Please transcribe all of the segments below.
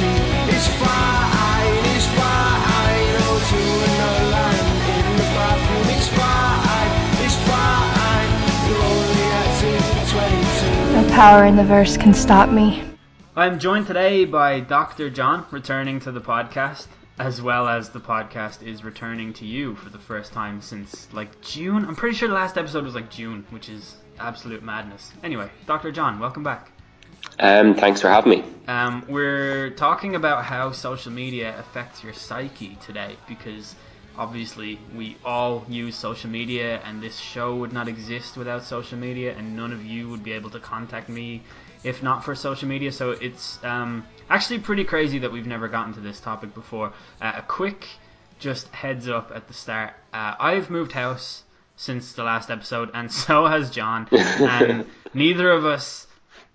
It's fine, it's fine. Oh, to another land in the bathroom. It's fine. You're only acting 22. No power in the verse can stop me. I'm joined today by Dr. John, returning to the podcast, as well as the podcast is returning to you for the first time since, June. I'm pretty sure the last episode was, June, which is absolute madness. Anyway, Dr. John, welcome back. Thanks for having me. We're talking about how social media affects your psyche today, because obviously we all use social media, and this show would not exist without social media, and none of you would be able to contact me if not for social media. So it's actually pretty crazy that we've never gotten to this topic before. A quick just heads up at the start. I've moved house since the last episode, and so has John, and neither of us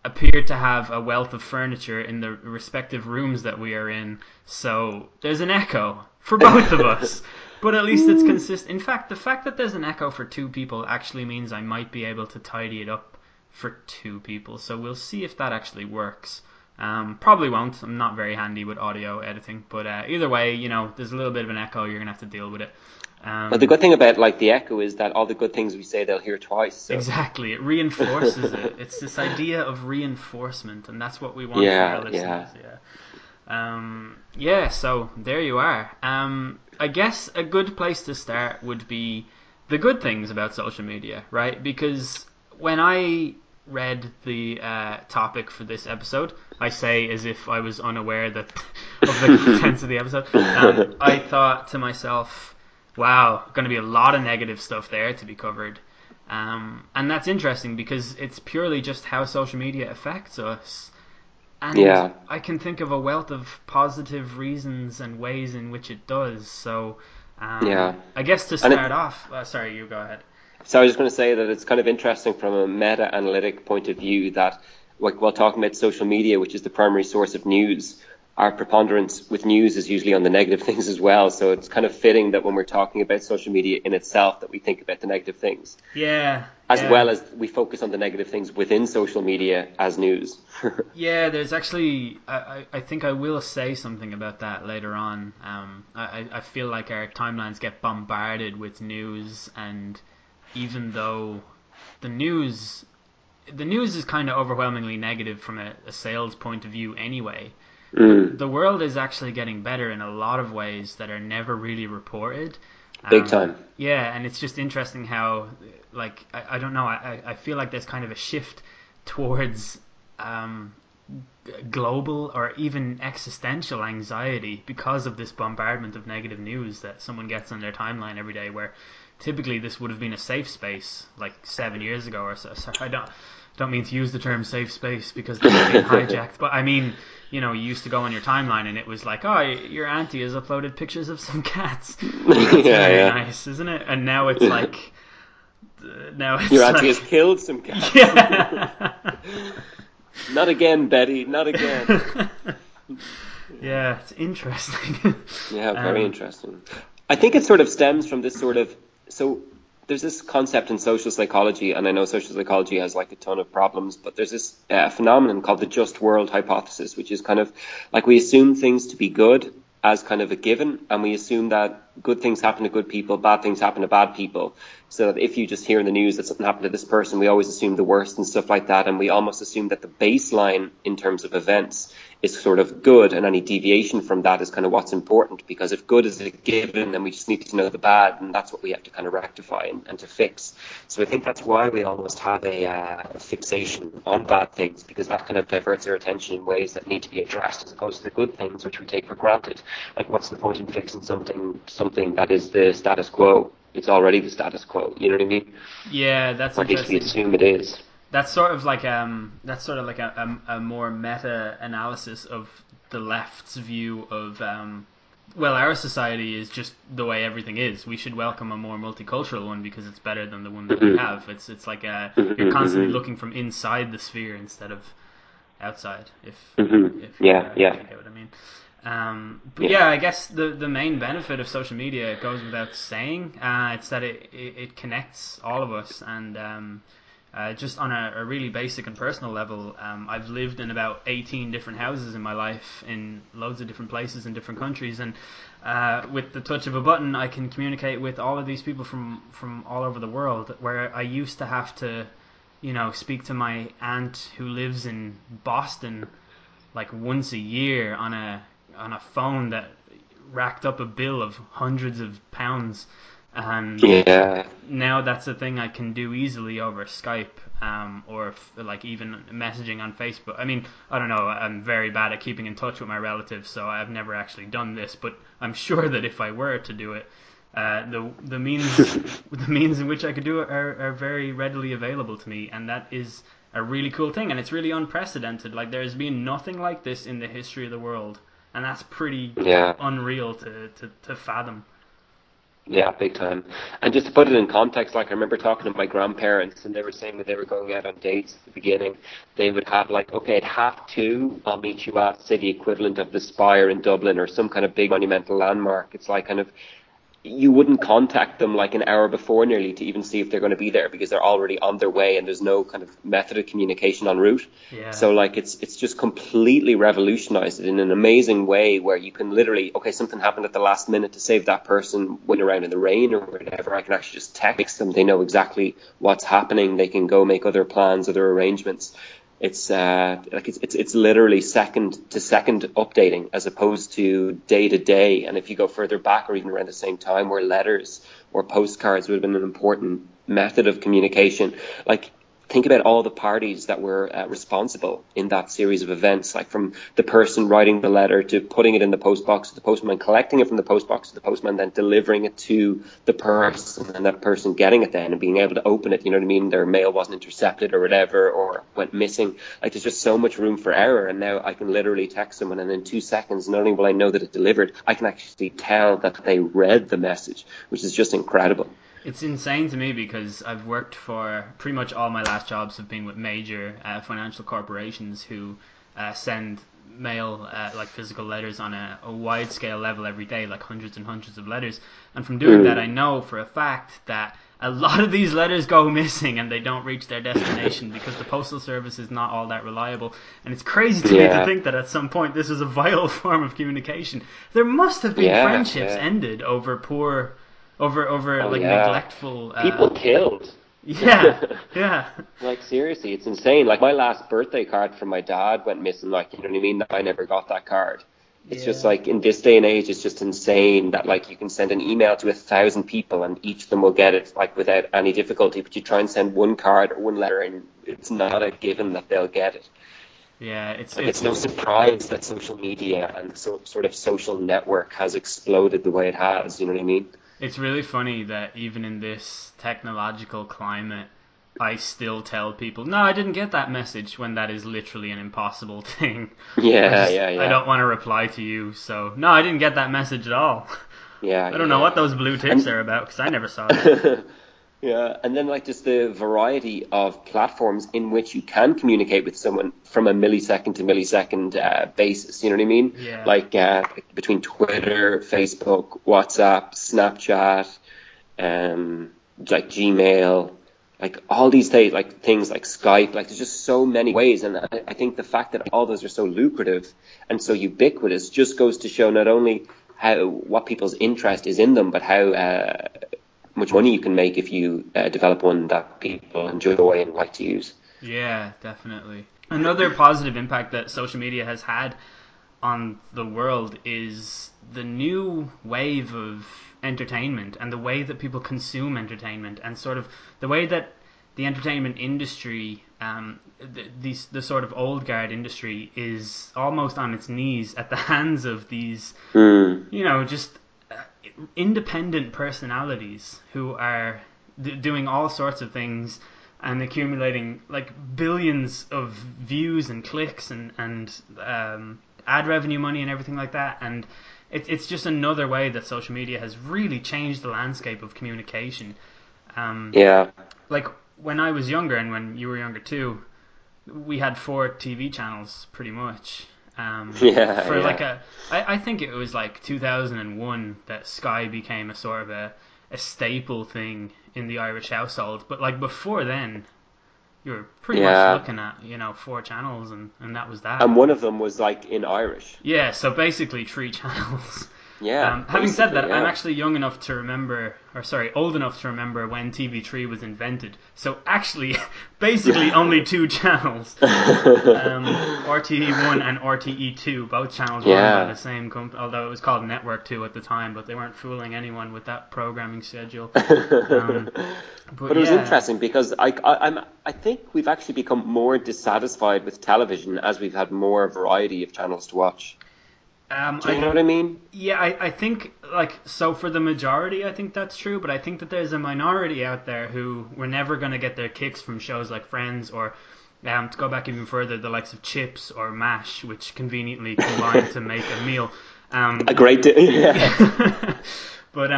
appear to have a wealth of furniture in the respective rooms that we are in, so there's an echo for both of us. But at least it's consistent. In fact, the fact that there's an echo for two people actually means I might be able to tidy it up for two people, so we'll see if that actually works. Probably won't. I'm not very handy with audio editing, but either way, there's a little bit of an echo. You're gonna have to deal with it. But the good thing about the echo is that all the good things we say they'll hear twice. So. Exactly, it reinforces it. It's this idea of reinforcement, and that's what we want for our listeners. So there you are. I guess a good place to start would be the good things about social media, right? Because when I read the topic for this episode, I say as if I was unaware of the contents of the episode, I thought to myself, wow, going to be a lot of negative stuff there to be covered. And that's interesting because it's purely just how social media affects us. And I can think of a wealth of positive reasons and ways in which it does. So I guess to start off, sorry, you go ahead. So I was just going to say that it's kind of interesting from a meta-analytic point of view that while talking about social media, which is the primary source of news, our preponderance with news is usually on the negative things as well. So it's kind of fitting that when we're talking about social media in itself that we think about the negative things. As well as we focus on the negative things within social media as news. There's actually, I think I will say something about that later on. I feel like our timelines get bombarded with news, and even though the news is kind of overwhelmingly negative from a sales point of view anyway, the world is actually getting better in a lot of ways that are never really reported. Big time. And it's just interesting how, I don't know, I feel like there's kind of a shift towards global or even existential anxiety because of this bombardment of negative news that someone gets on their timeline every day, where typically this would have been a safe space 7 years ago or so. I don't mean to use the term safe space because they've been hijacked, but I mean, you used to go on your timeline and it was like, oh, your auntie has uploaded pictures of some cats. That's very nice, isn't it? And now it's like, your auntie has killed some cats. Yeah. Not again, Betty. Not again. Yeah, it's interesting. Very interesting. I think it sort of stems from this so there's this concept in social psychology, and I know social psychology has a ton of problems, but there's this phenomenon called the just world hypothesis, which is kind of we assume things to be good as kind of a given, and we assume that good things happen to good people, bad things happen to bad people. So that if you just hear in the news that something happened to this person, we always assume the worst and stuff like that, and we almost assume that the baseline in terms of events is sort of good, and any deviation from that is kind of what's important, because if good is a given, then we just need to know the bad, and that's what we have to kind of rectify and to fix. So I think that's why we almost have a fixation on bad things, because that kind of diverts our attention in ways that need to be addressed, as opposed to the good things which we take for granted. What's the point in fixing something that is the status quo? It's already the status quo. You know what I mean? Yeah, that's or at least we assume it is. That's sort of like a more meta analysis of the left's view of our society is just the way everything is. We should welcome a more multicultural one because it's better than the one that we have. It's like you're constantly looking from inside the sphere instead of outside. If you get what I mean. I guess the main benefit of social media goes without saying. It's that it connects all of us, and just on a really basic and personal level, I've lived in about 18 different houses in my life in loads of different places in different countries, and with the touch of a button I can communicate with all of these people from all over the world, where I used to have to, speak to my aunt who lives in Boston like once a year on a phone that racked up a bill of hundreds of pounds. And now that's a thing I can do easily over Skype, or like even messaging on Facebook. I mean, I don't know, I'm very bad at keeping in touch with my relatives, so I've never actually done this, but I'm sure that if I were to do it, the means in which I could do it are very readily available to me, and that is a really cool thing, and it's really unprecedented. Like, there's been nothing like this in the history of the world, and that's pretty unreal to fathom. Yeah, big time. And just to put it in context, like I remember talking to my grandparents, and they were saying that they were going out on dates at the beginning. They would have like, okay, at 2:30, I'll meet you at, say, the equivalent of the Spire in Dublin or some kind of big monumental landmark. It's like kind of, you wouldn't contact them like an hour before nearly to even see if they're going to be there, because they're already on their way and there's no kind of method of communication en route. Yeah. So like it's just completely revolutionized it in an amazing way, where you can literally, okay, something happened at the last minute, to save that person waiting around in the rain or whatever, I can actually just text them. They know exactly what's happening. They can go make other plans, other arrangements. It's it's literally second to second updating, as opposed to day to day. And if you go further back, or even around the same time, where letters or postcards would have been an important method of communication, like think about all the parties that were responsible in that series of events, like from the person writing the letter to putting it in the post box to the postman, collecting it from the post box to the postman, then delivering it to the person, and that person getting it then and being able to open it. You know what I mean? Their mail wasn't intercepted or whatever, or went missing. Like, there's just so much room for error. And now I can literally text someone, and in 2 seconds, not only will I know that it delivered, I can actually tell that they read the message, which is just incredible. It's insane to me, because I've worked for, pretty much all my last jobs have been with major financial corporations who send mail, like physical letters, on a wide scale level every day, like hundreds and hundreds of letters. And from doing that, I know for a fact that a lot of these letters go missing and they don't reach their destination because the postal service is not all that reliable. And it's crazy to me to think that at some point this is a vital form of communication. There must have been friendships ended over neglectful people killed. Yeah. Like, seriously, it's insane. Like, my last birthday card from my dad went missing. Like, you know what I mean? I never got that card. It's just like, in this day and age, it's just insane that like you can send an email to 1,000 people and each of them will get it like without any difficulty. But you try and send one card or one letter, and it's not a given that they'll get it. Yeah, it's no surprise that social media and the sort of social network has exploded the way it has. You know what I mean? It's really funny that even in this technological climate, I still tell people, no, I didn't get that message, when that is literally an impossible thing. I don't want to reply to you, so no, I didn't get that message at all. I don't know what those blue ticks are about, because I never saw it. And then like just the variety of platforms in which you can communicate with someone from a millisecond to millisecond basis, you know what I mean? Like between Twitter, Facebook, WhatsApp, Snapchat, like Gmail, like all these things like Skype, like there's just so many ways. And I think the fact that all those are so lucrative and so ubiquitous just goes to show not only what people's interest is in them, but how much money you can make if you develop one that people enjoy and like to use. Yeah, definitely. Another positive impact that social media has had on the world is the new wave of entertainment and the way that people consume entertainment, and sort of the way that the entertainment industry, the sort of old guard industry, is almost on its knees at the hands of these, just independent personalities who are doing all sorts of things and accumulating like billions of views and clicks and ad revenue money and everything like that. And it's just another way that social media has really changed the landscape of communication. Like when I was younger, and when you were younger too, we had 4 TV channels pretty much. I think it was like 2001 that Sky became a sort of a staple thing in the Irish household. But like before then, you're pretty Yeah. much looking at, 4 channels, and that was that. And one of them was like in Irish. Yeah, so basically 3 channels. Yeah. Having said that, yeah. I'm actually old enough to remember when TV3 was invented. So actually, basically only 2 channels. RTE1 and RTE2, both channels run by the same company, although it was called Network 2 at the time, but they weren't fooling anyone with that programming schedule. But it was interesting because I think we've actually become more dissatisfied with television as we've had more variety of channels to watch. Do you know what I mean? Yeah, I think, so for the majority, I think that's true, but I think that there's a minority out there who were never going to get their kicks from shows like Friends, or, to go back even further, the likes of Chips or MASH, which conveniently combine to make a meal. A great yeah. But,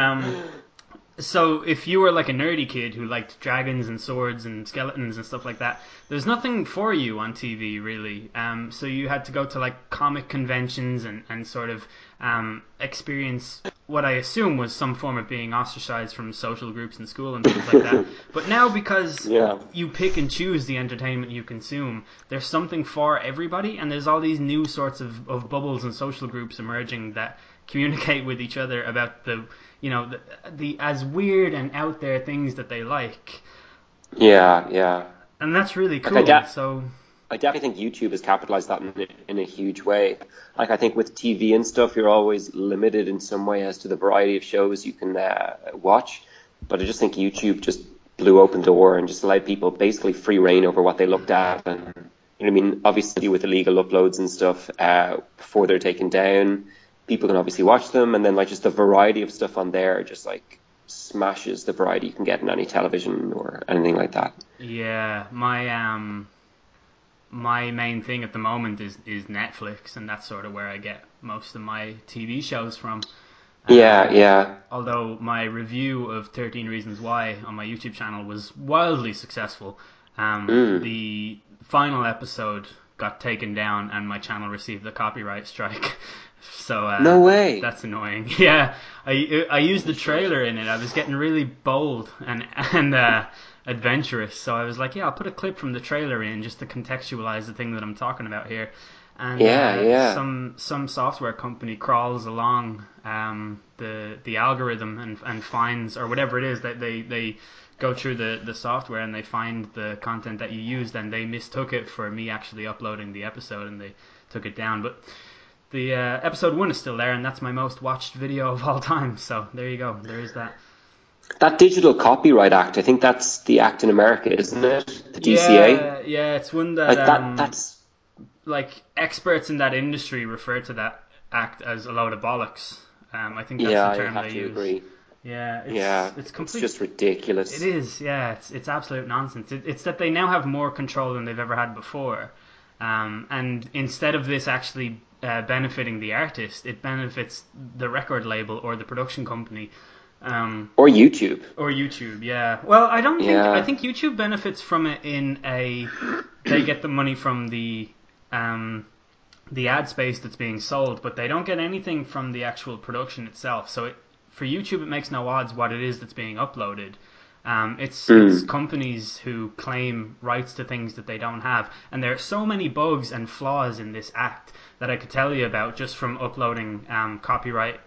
so if you were like a nerdy kid who liked dragons and swords and skeletons and stuff like that, there's nothing for you on TV really. So you had to go to like comic conventions and sort of experience what I assume was some form of being ostracized from social groups in school and things like that. But now, because you pick and choose the entertainment you consume, there's something for everybody, and there's all these new sorts of bubbles and social groups emerging that communicate with each other about the as weird and out there things that they like. Yeah. And that's really cool. I definitely think YouTube has capitalized that in a huge way. Like, I think with TV and stuff, you're always limited in some way as to the variety of shows you can watch. But I just think YouTube just blew open the door and just allowed people basically free reign over what they looked at. And, you know what I mean? Obviously, with illegal uploads and stuff, before they're taken down, people can obviously watch them. And then, like, just the variety of stuff on there just, like, smashes the variety you can get in any television or anything like that. Yeah, my main thing at the moment is Netflix, and that's sort of where I get most of my TV shows from. Yeah. Although my review of 13 Reasons Why on my YouTube channel was wildly successful. The final episode got taken down and my channel received a copyright strike. So no way. That's annoying. Yeah, I used the trailer in it. I was getting really bold and adventurous, so I was like, I'll put a clip from the trailer in just to contextualize the thing that I'm talking about here. And some software company crawls along the algorithm and finds, or whatever it is, that they go through the software and they find the content that you used, and they mistook it for me actually uploading the episode, and they took it down. But the episode 1 is still there, and that's my most watched video of all time. So there you go. There is that. That Digital Copyright Act, I think that's the act in America, isn't it? The DCA? Yeah, it's one that... that's... Like, experts in that industry refer to that act as a load of bollocks. I think that's the term they use. Yeah, I have to agree. Yeah, it's complete... It's just ridiculous. It is, yeah. It's absolute nonsense. It's that they now have more control than they've ever had before. And instead of this actually benefiting the artist, it benefits the record label or the production company. Or YouTube. Or YouTube, yeah. Well, I don't think... I think YouTube benefits from it in a... They get the money from the ad space that's being sold, but they don't get anything from the actual production itself. So for YouTube, it makes no odds what it is that's being uploaded. It's companies who claim rights to things that they don't have. And there are so many bugs and flaws in this act that I could tell you about just from uploading copyright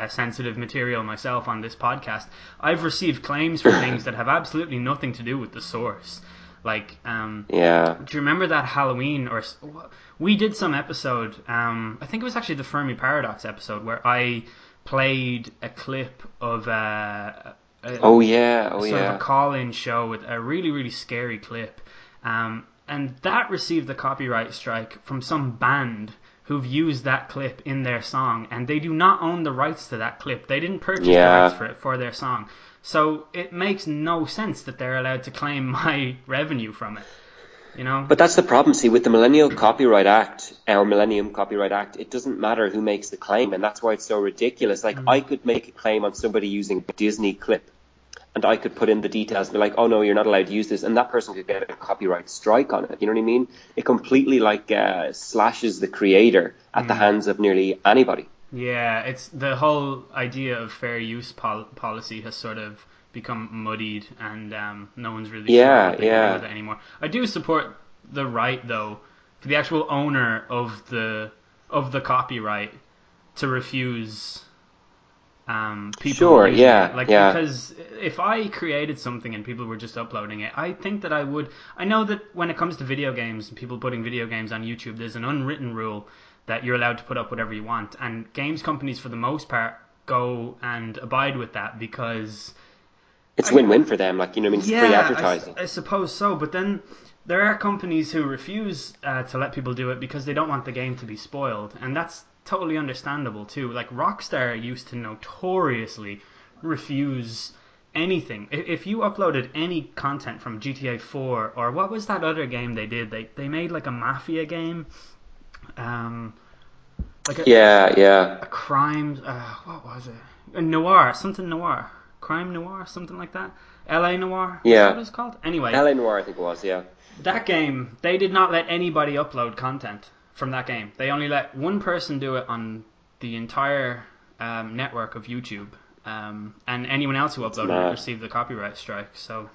sensitive material myself on this podcast. I've received claims for things that have absolutely nothing to do with the source. Like, do you remember that Halloween, or we did some episode, I think it was actually the Fermi Paradox episode, where I played a clip of sort of a call-in show with a really, really scary clip, and that received the copyright strike from some band who've used that clip in their song, and they do not own the rights to that clip. They didn't purchase the rights for it for their song. So it makes no sense that they're allowed to claim my revenue from it, you know? But that's the problem. See, with the Millennium Copyright Act, it doesn't matter who makes the claim, and that's why it's so ridiculous. Like, I could make a claim on somebody using a Disney clip, and I could put in the details and be like, oh no, you're not allowed to use this, and that person could get a copyright strike on it. You know what I mean? It completely slashes the creator at the hands of nearly anybody. Yeah, it's the whole idea of fair use policy has sort of become muddied, and no one's really sure what they can do with it anymore. I do support the right, though, for the actual owner of the copyright to refuse people using it. Because if I created something and people were just uploading it, I think that I would. I know that when it comes to video games and people putting video games on YouTube, there's an unwritten rule that you're allowed to put up whatever you want, and games companies for the most part go and abide with that because it's win-win for them. Like, you know what I mean? It's free advertising. I suppose so, but then there are companies who refuse to let people do it because they don't want the game to be spoiled, and that's totally understandable too. Like Rockstar used to notoriously refuse anything. If you uploaded any content from GTA 4 or what was that other game they did? They made like a mafia game, like a crime. What was it? A noir, something noir, crime noir, something like that. LA Noir. Yeah, is that what it's called? Anyway, LA Noir, I think it was. Yeah. That game, they did not let anybody upload content from that game. They only let one person do it on the entire network of YouTube, and anyone else who uploaded it received the copyright strike. So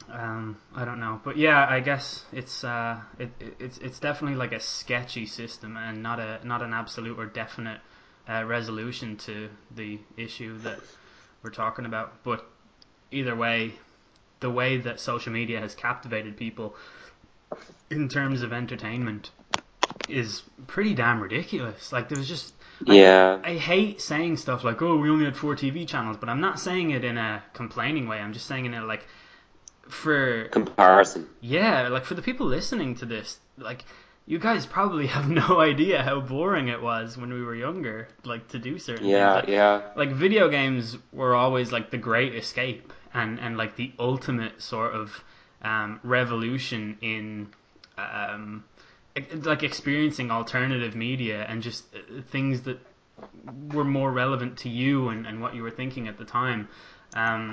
I don't know, but yeah, I guess it's definitely like a sketchy system and not an absolute or definite resolution to the issue that we're talking about. But either way, the way that social media has captivated people in terms of entertainment is pretty damn ridiculous. Like, there was just... I hate saying stuff like, oh, we only had 4 TV channels, but I'm not saying it in a complaining way. I'm just saying it like, for... comparison. Yeah, like, for the people listening to this, like, you guys probably have no idea how boring it was when we were younger, like, to do certain things. Like, video games were always, like, the great escape and like, the ultimate sort of revolution in... like experiencing alternative media and just things that were more relevant to you and what you were thinking at the time.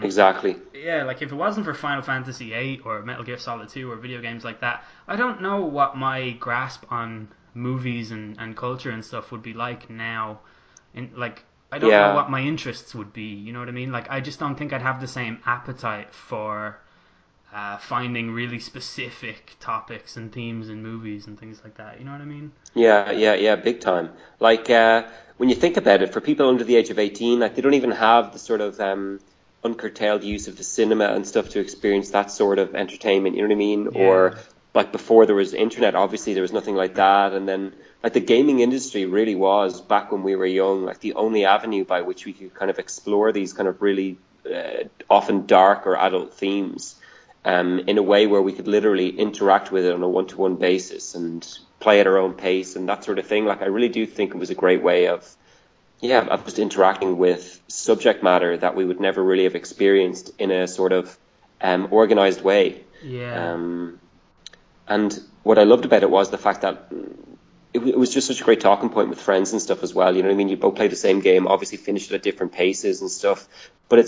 Exactly. Yeah, like if it wasn't for Final Fantasy VIII or Metal Gear Solid 2 or video games like that, I don't know what my grasp on movies and culture and stuff would be like now. I don't know what my interests would be, you know what I mean? Like, I just don't think I'd have the same appetite for finding really specific topics and themes in movies and things like that. You know what I mean? Yeah, big time. Like, when you think about it, for people under the age of 18, like, they don't even have the sort of uncurtailed use of the cinema and stuff to experience that sort of entertainment. You know what I mean? Yeah. Or like before there was internet, obviously there was nothing like that. And then like the gaming industry really was, back when we were young, like the only avenue by which we could kind of explore these kind of really often dark or adult themes. In a way where we could literally interact with it on a one-to-one basis and play at our own pace and that sort of thing. Like, I really do think it was a great way of just interacting with subject matter that we would never really have experienced in a sort of organized way. Yeah. And what I loved about it was the fact that it was just such a great talking point with friends and stuff as well. You know what I mean? You both play the same game, obviously finished it at different paces and stuff. But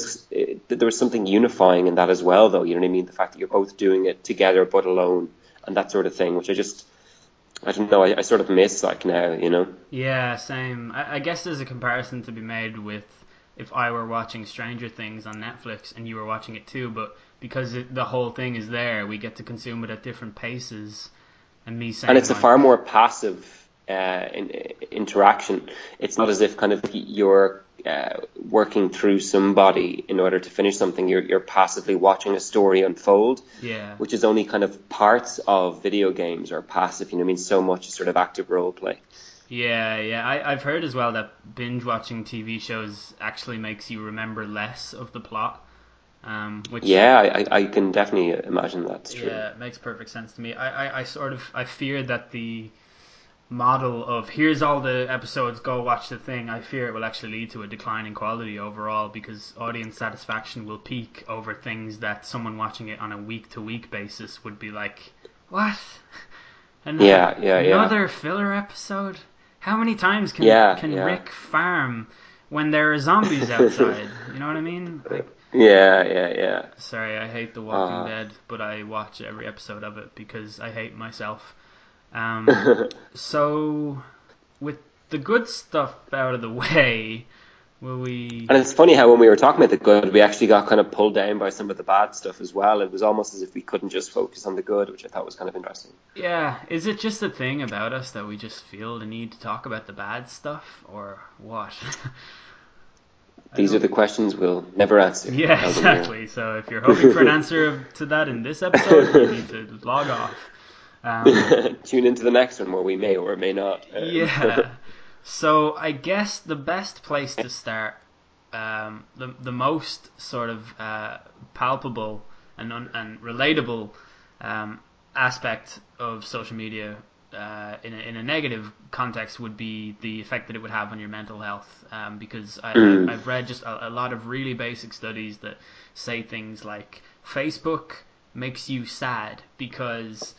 there was something unifying in that as well, though. You know what I mean? The fact that you're both doing it together but alone and that sort of thing, which I don't know, I sort of miss, like, now, you know? Yeah, same. I guess there's a comparison to be made with if I were watching Stranger Things on Netflix and you were watching it too, but because the whole thing is there, we get to consume it at different paces. And it's a far more passive interaction. It's not as if kind of you're working through somebody in order to finish something. You're passively watching a story unfold. Yeah. Which is only kind of parts of video games are passive. You know what I mean? So much is sort of active role play. Yeah. I've heard as well that binge watching TV shows actually makes you remember less of the plot. I can definitely imagine that's true. Yeah, it makes perfect sense to me. I fear that the model of here's all the episodes, go watch the thing, I fear it will actually lead to a decline in quality overall, because audience satisfaction will peak over things that someone watching it on a week-to-week basis would be like, what? Another filler episode? How many times can Rick farm when there are zombies outside? You know what I mean? Like, Yeah. Sorry, I hate The Walking Dead, but I watch every episode of it because I hate myself. So, with the good stuff out of the way, Will we? And it's funny how when we were talking about the good, we actually got kind of pulled down by some of the bad stuff as well. It was almost as if we couldn't just focus on the good, which I thought was kind of interesting. Yeah, is it just a thing about us that we just feel the need to talk about the bad stuff, or what? These are the questions we'll never answer. Yeah, exactly. So if you're hoping for an answer to that in this episode, you need to log off. Tune into the next one where we may or may not. Yeah. So I guess the best place to start, the most sort of palpable and relatable aspect of social media in a negative context would be the effect that it would have on your mental health. Because I've read just a lot of really basic studies that say things like Facebook makes you sad because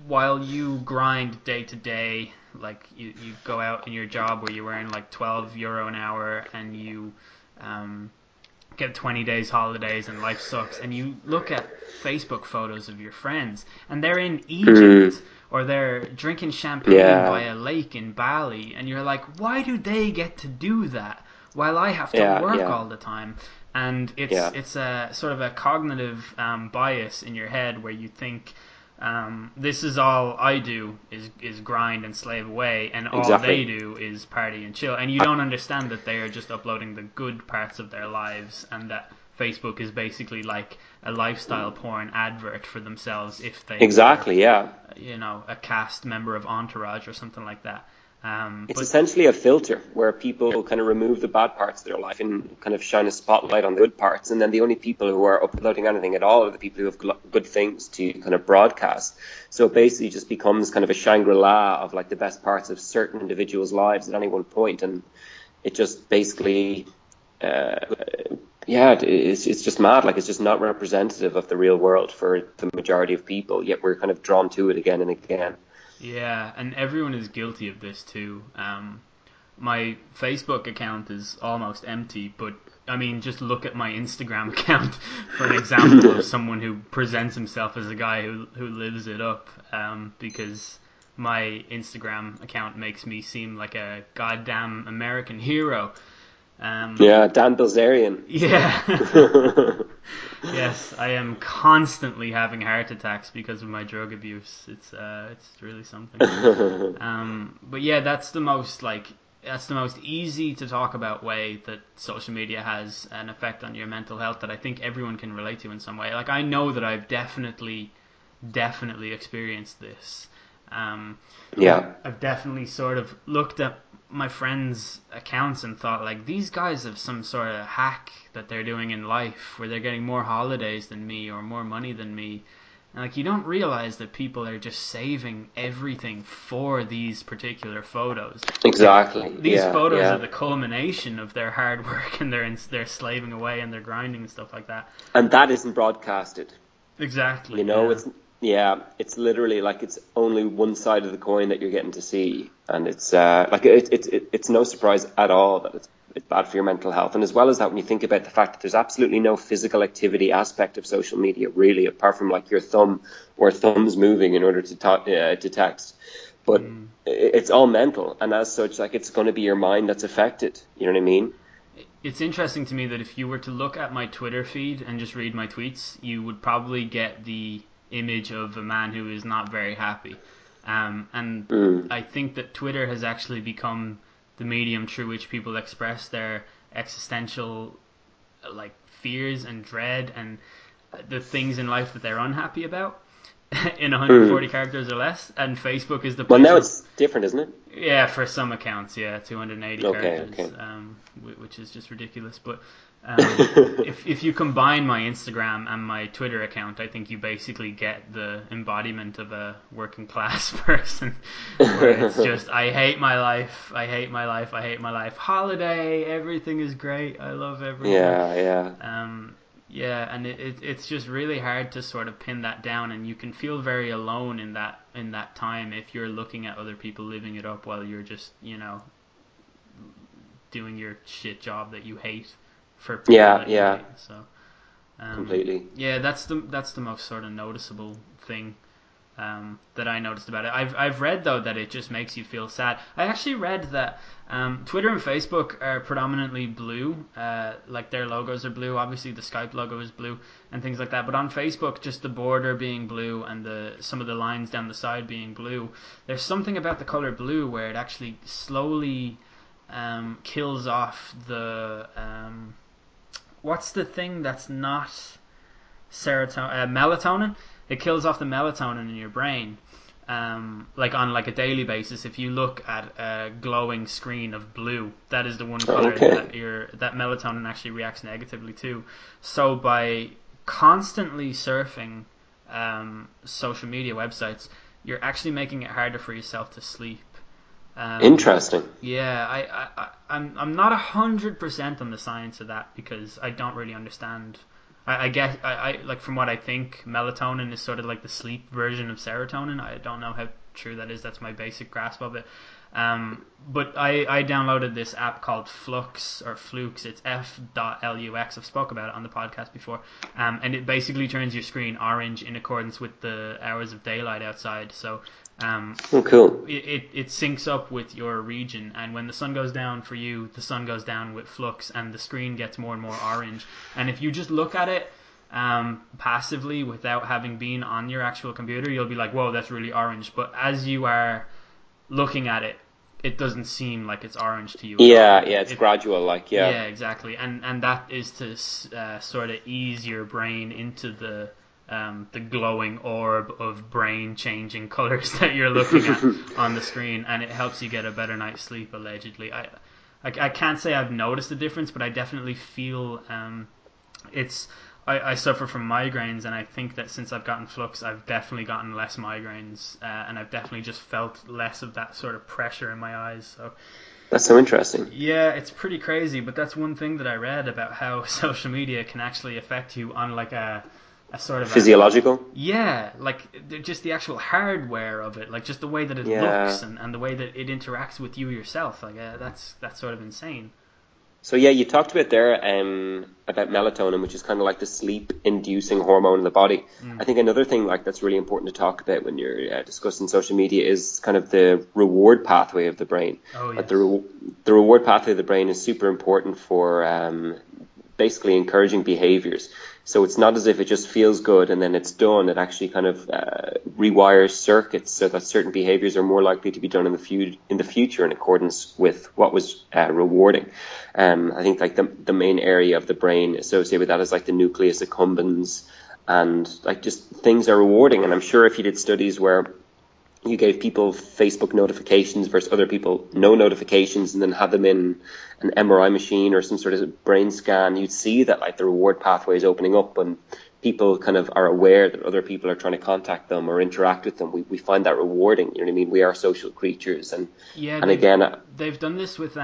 while you grind day to day, like you go out in your job where you earn like €12 an hour and you get 20 days holidays and life sucks, and you look at Facebook photos of your friends and they're in Egypt or they're drinking champagne by a lake in Bali, and you're like, why do they get to do that while I have to work all the time? And it's a sort of a cognitive bias in your head where you think this is all I do is grind and slave away, and all they do is party and chill, and you don't understand that they are just uploading the good parts of their lives, and that Facebook is basically like a lifestyle porn advert for themselves if they were, a cast member of Entourage or something like that. It's essentially a filter where people kind of remove the bad parts of their life and kind of shine a spotlight on the good parts. And then the only people who are uploading anything at all are the people who have good things to kind of broadcast. So it basically just becomes kind of a Shangri-La of like the best parts of certain individuals' lives at any one point. And it just basically, it's just mad. Like, it's just not representative of the real world for the majority of people, yet we're kind of drawn to it again and again. Yeah, and everyone is guilty of this too. My Facebook account is almost empty, but I mean, just look at my Instagram account for an example of someone who presents himself as a guy who lives it up, because my Instagram account makes me seem like a goddamn American hero. Dan Bilzerian. Yeah. Yes, I am constantly having heart attacks because of my drug abuse. It's really something. But yeah, that's the most easy to talk about way that social media has an effect on your mental health that I think everyone can relate to in some way. Like, I know that I've definitely experienced this. I've definitely sort of looked at my friends' accounts and thought, like, these guys have some sort of hack that they're doing in life where they're getting more holidays than me or more money than me. And, like, you don't realize that people are just saving everything for these particular photos. Exactly. These photos are the culmination of their hard work, and they're slaving away and they're grinding and stuff like that. And that isn't broadcasted. Exactly. It's literally like it's only one side of the coin that you're getting to see, and it's it's no surprise at all that it's bad for your mental health. And as well as that, when you think about the fact that there's absolutely no physical activity aspect of social media, really, apart from like your thumb or thumbs moving in order to text, but it's all mental, and as such, like, it's going to be your mind that's affected. You know what I mean? It's interesting to me that if you were to look at my Twitter feed and just read my tweets, you would probably get the image of a man who is not very happy. I think that Twitter has actually become the medium through which people express their existential like fears and dread and the things in life that they're unhappy about in 140 characters or less. And Facebook is the place. Well, now it's different, isn't it? Yeah, for some accounts, 280 characters, okay. Which is just ridiculous. But if you combine my Instagram and my Twitter account, I think you basically get the embodiment of a working class person, where it's just, I hate my life, I hate my life, I hate my life. Holiday, everything is great, I love everything. And it's just really hard to sort of pin that down, and you can feel very alone in that time if you're looking at other people living it up while you're just, doing your shit job that you hate for people that you hate. So completely. Yeah, that's the most sort of noticeable thing that I noticed about it. I've read though that it just makes you feel sad. I actually read that Twitter and Facebook are predominantly blue, like their logos are blue. Obviously the Skype logo is blue and things like that. But on Facebook, just the border being blue and some of the lines down the side being blue. There's something about the color blue where it actually slowly kills off the what's the thing that's not melatonin. It kills off the melatonin in your brain. Like on like a daily basis, if you look at a glowing screen of blue, that is the one color that melatonin actually reacts negatively to. So by constantly surfing social media websites, you're actually making it harder for yourself to sleep. Interesting. Yeah, I'm not 100% on the science of that because I don't really understand. I guess I like from what I think, melatonin is sort of like the sleep version of serotonin. I don't know how true that is. That's my basic grasp of it. But I downloaded this app called Flux or Flux. It's F.lux. I've spoke about it on the podcast before. And it basically turns your screen orange in accordance with the hours of daylight outside. So cool. It syncs up with your region, and when the sun goes down for you, the sun goes down with Flux, and the screen gets more and more orange. And if you just look at it passively without having been on your actual computer, you'll be like, whoa, that's really orange. But as you are looking at it, it doesn't seem like it's orange to you. Yeah, it's gradual, like, yeah. Yeah, exactly. And that is to sort of ease your brain into the glowing orb of brain changing colors that you're looking at on the screen, and it helps you get a better night's sleep, allegedly. I can't say I've noticed a difference, but I definitely feel I suffer from migraines, and I think that since I've gotten Flux, I've definitely gotten less migraines, and I've definitely just felt less of that sort of pressure in my eyes. So that's so interesting. Yeah, it's pretty crazy, but that's one thing that I read about how social media can actually affect you on like a sort of physiological. Like just the actual hardware of it, like just the way that it looks and the way that it interacts with you yourself. Like that's sort of insane. So yeah, you talked a bit there about melatonin, which is kind of like the sleep-inducing hormone in the body. I think another thing like that's really important to talk about when you're discussing social media is kind of the reward pathway of the brain. Oh, yes. Like the reward pathway of the brain is super important for basically encouraging behaviors. So it's not as if it just feels good and then it's done. It actually kind of rewires circuits so that certain behaviors are more likely to be done in the future in accordance with what was rewarding. I think like the main area of the brain associated with that is like the nucleus accumbens, and like just things are rewarding. And I'm sure if you did studies where you gave people Facebook notifications versus other people no notifications and then had them in an MRI machine or some sort of brain scan, you'd see that like the reward pathway is opening up and people kind of are aware that other people are trying to contact them or interact with them. We find that rewarding. You know what I mean? We are social creatures, and they've done this with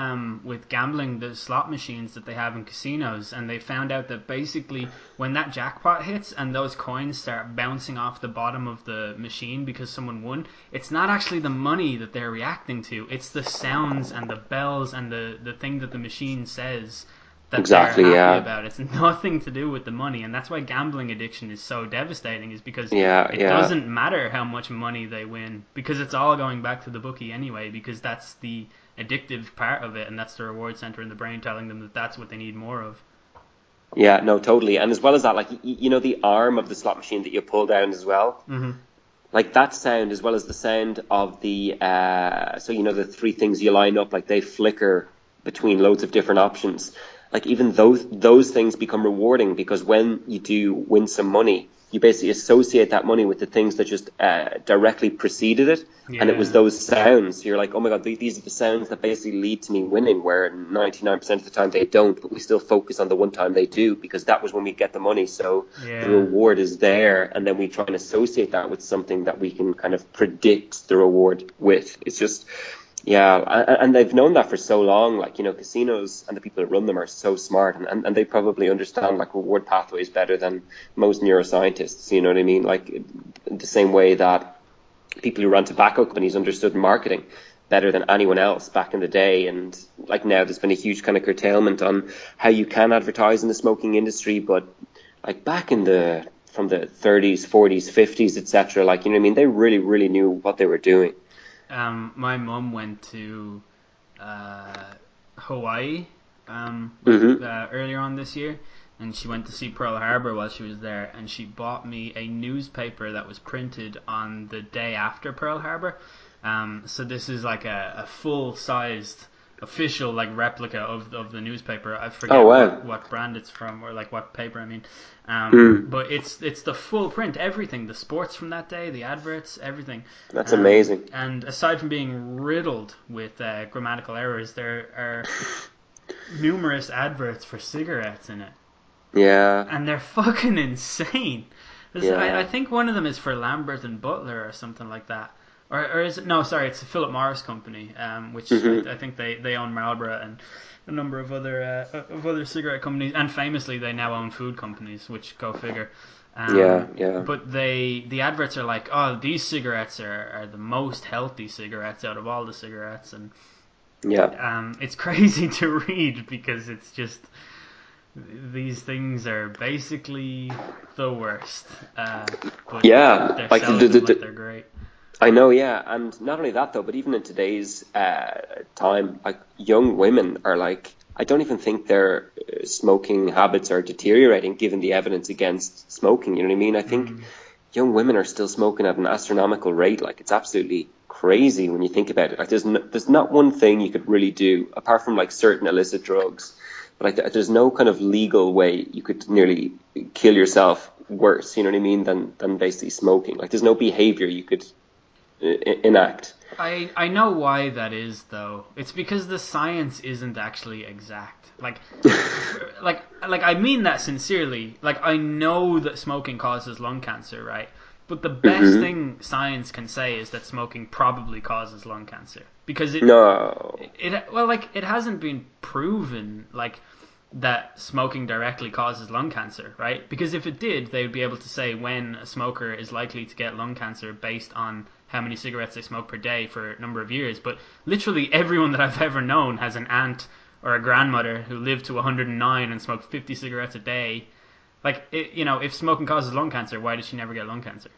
gambling, the slot machines that they have in casinos, and they found out that basically when that jackpot hits and those coins start bouncing off the bottom of the machine because someone won, it's not actually the money that they're reacting to. It's the sounds and the bells and the thing that the machine says that they're happy about. It's nothing to do with the money, and that's why gambling addiction is so devastating, is because it doesn't matter how much money they win, because it's all going back to the bookie anyway, because that's the addictive part of it, and that's the reward center in the brain telling them that that's what they need more of. Yeah, no, totally. And as well as that, like, you know, the arm of the slot machine that you pull down as well, like that sound, as well as the sound of the so you know the three things you line up, like they flicker between loads of different options. Like even those things become rewarding, because when you do win some money, you basically associate that money with the things that just directly preceded it. And it was those sounds. You're like, oh my God, these are the sounds that basically lead to me winning, where 99% of the time they don't, but we still focus on the one time they do, because that was when we get the money. So the reward is there, and then we try and associate that with something that we can kind of predict the reward with. It's just... Yeah, and they've known that for so long. Like, you know, casinos and the people that run them are so smart, and they probably understand like reward pathways better than most neuroscientists. You know what I mean? Like the same way that people who ran tobacco companies understood marketing better than anyone else back in the day. And like now there's been a huge kind of curtailment on how you can advertise in the smoking industry, but like back in the from the 30s, 40s, 50s, etc. Like, you know what I mean? They really, really knew what they were doing. My mum went to Hawaii earlier on this year, and she went to see Pearl Harbor while she was there, and she bought me a newspaper that was printed on the day after Pearl Harbor. So this is like a full-sized official like replica of the newspaper. I forget what brand it's from, or like what paper I mean. But it's the full print, everything, the sports from that day, the adverts, everything. That's amazing. And aside from being riddled with grammatical errors, there are numerous adverts for cigarettes in it. Yeah. And they're fucking insane. I think one of them is for Lambert and Butler or something like that. Or is it? No, sorry, it's the Philip Morris company, which I think they own Marlboro and a number of other cigarette companies, and famously they now own food companies, which go figure. But the adverts are like, oh, these cigarettes are the most healthy cigarettes out of all the cigarettes, and it's crazy to read because it's just these things are basically the worst. But they're like selling them like they're great. I know, yeah, and not only that though, but even in today's time, like young women are like, I don't even think their smoking habits are deteriorating given the evidence against smoking. You know what I mean? I think young women are still smoking at an astronomical rate. Like, it's absolutely crazy when you think about it. Like, there's not one thing you could really do apart from like certain illicit drugs. But like, there's no kind of legal way you could nearly kill yourself worse, you know what I mean, than basically smoking. Like, there's no behavior you could enact. I know why that is, though. It's because the science isn't actually exact. Like I mean that sincerely. Like, I know that smoking causes lung cancer, right? But the best thing science can say is that smoking probably causes lung cancer, because it hasn't been proven like that smoking directly causes lung cancer, right? Because if it did, they would be able to say when a smoker is likely to get lung cancer based on how many cigarettes they smoke per day for a number of years. But literally everyone that I've ever known has an aunt or a grandmother who lived to 109 and smoked 50 cigarettes a day. Like, if smoking causes lung cancer, why did she never get lung cancer?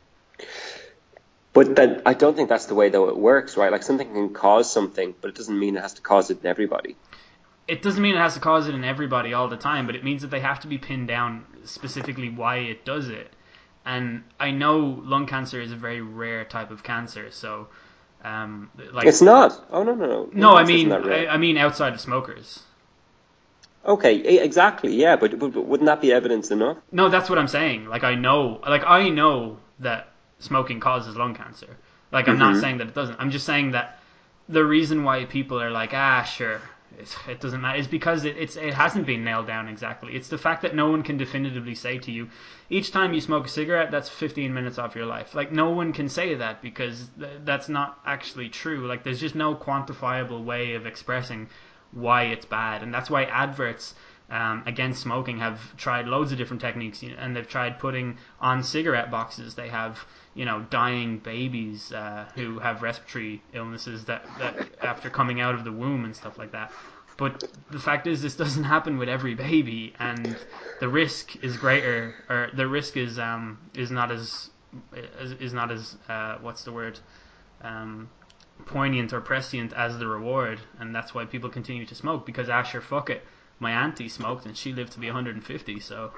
But then I don't think that's the way though it works, right? Like, something can cause something, but it doesn't mean it has to cause it in everybody. It doesn't mean it has to cause it in everybody all the time, but it means that they have to be pinned down specifically why it does it. And I know lung cancer is a very rare type of cancer, so it's not. Oh no. No, I mean outside of smokers. Okay, exactly. Yeah, but wouldn't that be evidence enough? No, that's what I'm saying. I know that smoking causes lung cancer. Like, I'm not saying that it doesn't. I'm just saying that the reason why people are like, sure, it doesn't matter, is because it hasn't been nailed down exactly. It's the fact that no one can definitively say to you, each time you smoke a cigarette, that's 15 minutes off your life. Like, no one can say that because that's not actually true. Like, there's just no quantifiable way of expressing why it's bad. And that's why adverts against smoking have tried loads of different techniques, and they've tried putting on cigarette boxes, they have dying babies who have respiratory illnesses that after coming out of the womb and stuff like that. But the fact is, this doesn't happen with every baby, and the risk is greater, or the risk is not as what's the word, poignant or prescient as the reward. And that's why people continue to smoke, because sure, fuck it, my auntie smoked and she lived to be 150. So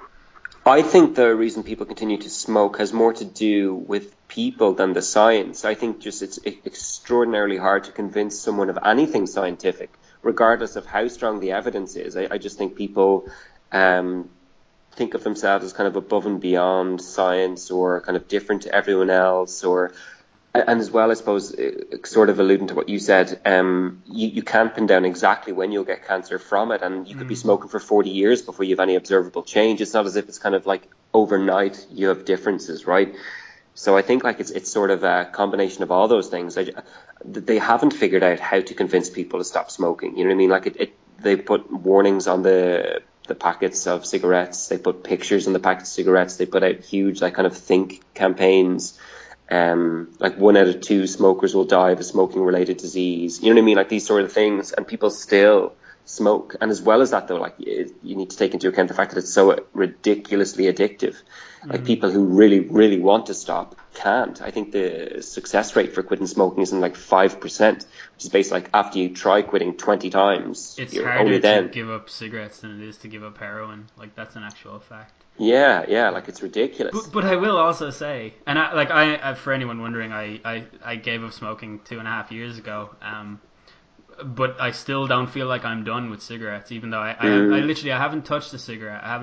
I think the reason people continue to smoke has more to do with people than the science. I think just it's extraordinarily hard to convince someone of anything scientific, regardless of how strong the evidence is. I just think people think of themselves as kind of above and beyond science, or kind of different to everyone else, and as well, I suppose, sort of alluding to what you said, you can't pin down exactly when you'll get cancer from it, and you could be smoking for 40 years before you have any observable change. It's not as if it's kind of like overnight you have differences, right? So I think like it's sort of a combination of all those things. They haven't figured out how to convince people to stop smoking. You know what I mean? Like they put warnings on the packets of cigarettes. They put pictures on the packets of cigarettes. They put out huge like kind of think campaigns. Like 1 out of 2 smokers will die of a smoking related disease. You know what I mean? Like these sort of things, and people still smoke. And as well as that, though, like you need to take into account the fact that it's so ridiculously addictive. Like people who really, really want to stop can't. I think the success rate for quitting smoking is in like 5%, which is basically like after you try quitting 20 times, It's you're harder only then. to give up cigarettes than it is to give up heroin. Like, that's an actual fact. Yeah, like it's ridiculous. But I will also say, and I for anyone wondering, I gave up smoking 2.5 years ago. But I still don't feel like I'm done with cigarettes, even though I literally haven't touched a cigarette. I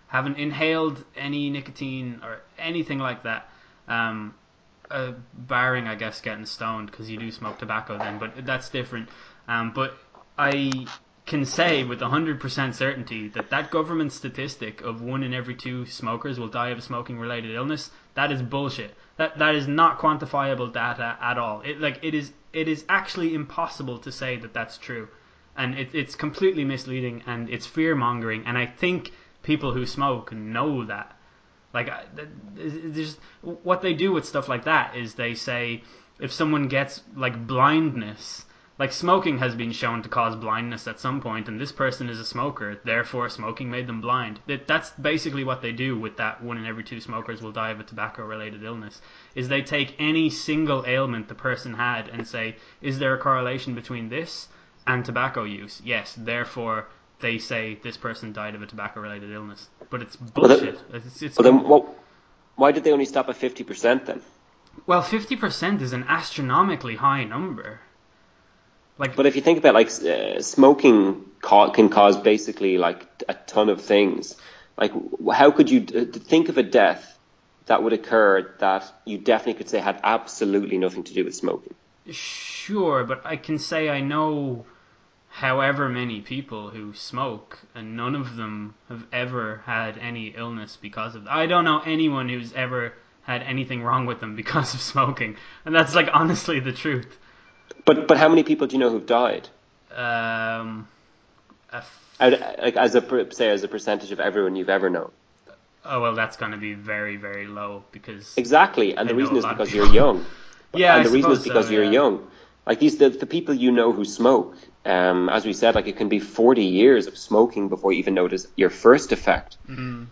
haven't inhaled any nicotine or anything like that. Barring, I guess, getting stoned, because you do smoke tobacco then, but that's different. But I can say with 100% certainty that government statistic of 1 in every 2 smokers will die of a smoking-related illness, that is bullshit. That is not quantifiable data at all. It is actually impossible to say that that's true, and it's completely misleading, and it's fear-mongering, and I think people who smoke know that. Like, what they do with stuff like that is they say if someone gets like blindness, like smoking has been shown to cause blindness at some point, and this person is a smoker, therefore smoking made them blind. That's basically what they do with that 1 in every 2 smokers will die of a tobacco-related illness, is they take any single ailment the person had and say, is there a correlation between this and tobacco use? Yes, therefore they say this person died of a tobacco-related illness. But it's bullshit. Why did they only stop at 50% then? Well, 50% is an astronomically high number. But if you think about smoking can cause basically like a ton of things. Like, how could you think of a death that would occur that you definitely could say had absolutely nothing to do with smoking? Sure, but I can say I know however many people who smoke, and none of them have ever had any illness because of it. I don't know anyone who's ever had anything wrong with them because of smoking, and that's like honestly the truth. But how many people do you know who've died? As a percentage of everyone you've ever known. Oh well, that's going to be very, very low because exactly, and the reason is because you're young. Yeah, and the reason is because you're yeah. young. Like the people you know who smoke, as we said, like it can be 40 years of smoking before you even notice your first effect. Mm-hmm.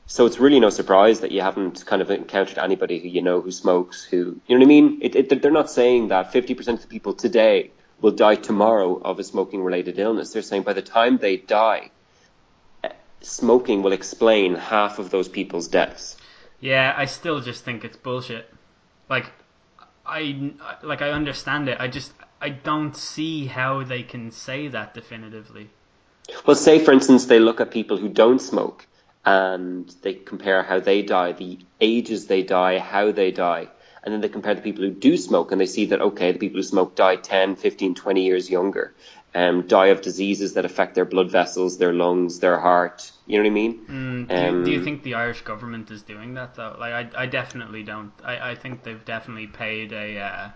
So it's really no surprise that you haven't kind of encountered anybody who you know who smokes, who, you know what I mean? They're not saying that 50% of the people today will die tomorrow of a smoking-related illness. They're saying by the time they die, smoking will explain half of those people's deaths. Yeah, I still just think it's bullshit. Like, I understand it. I don't see how they can say that definitively. Well, say for instance they look at people who don't smoke and they compare how they die, the ages they die, how they die, and then they compare the people who do smoke and they see that, okay, the people who smoke die 10, 15, 20 years younger, die of diseases that affect their blood vessels, their lungs, their heart. You know what I mean? Do you think the Irish government is doing that though? Like, I definitely don't. I think they've definitely paid a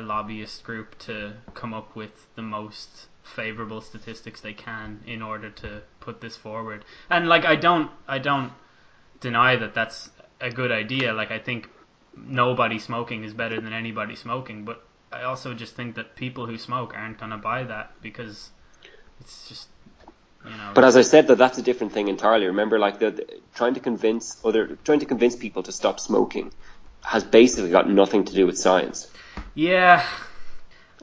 lobbyist group to come up with the most favourable statistics they can in order to put this forward. And like, I don't deny that that's a good idea. Like, I think nobody smoking is better than anybody smoking, but I also just think that people who smoke aren't going to buy that because it's just, you know. But as I said, that's a different thing entirely. Remember, like trying to convince people to stop smoking has basically got nothing to do with science. Yeah.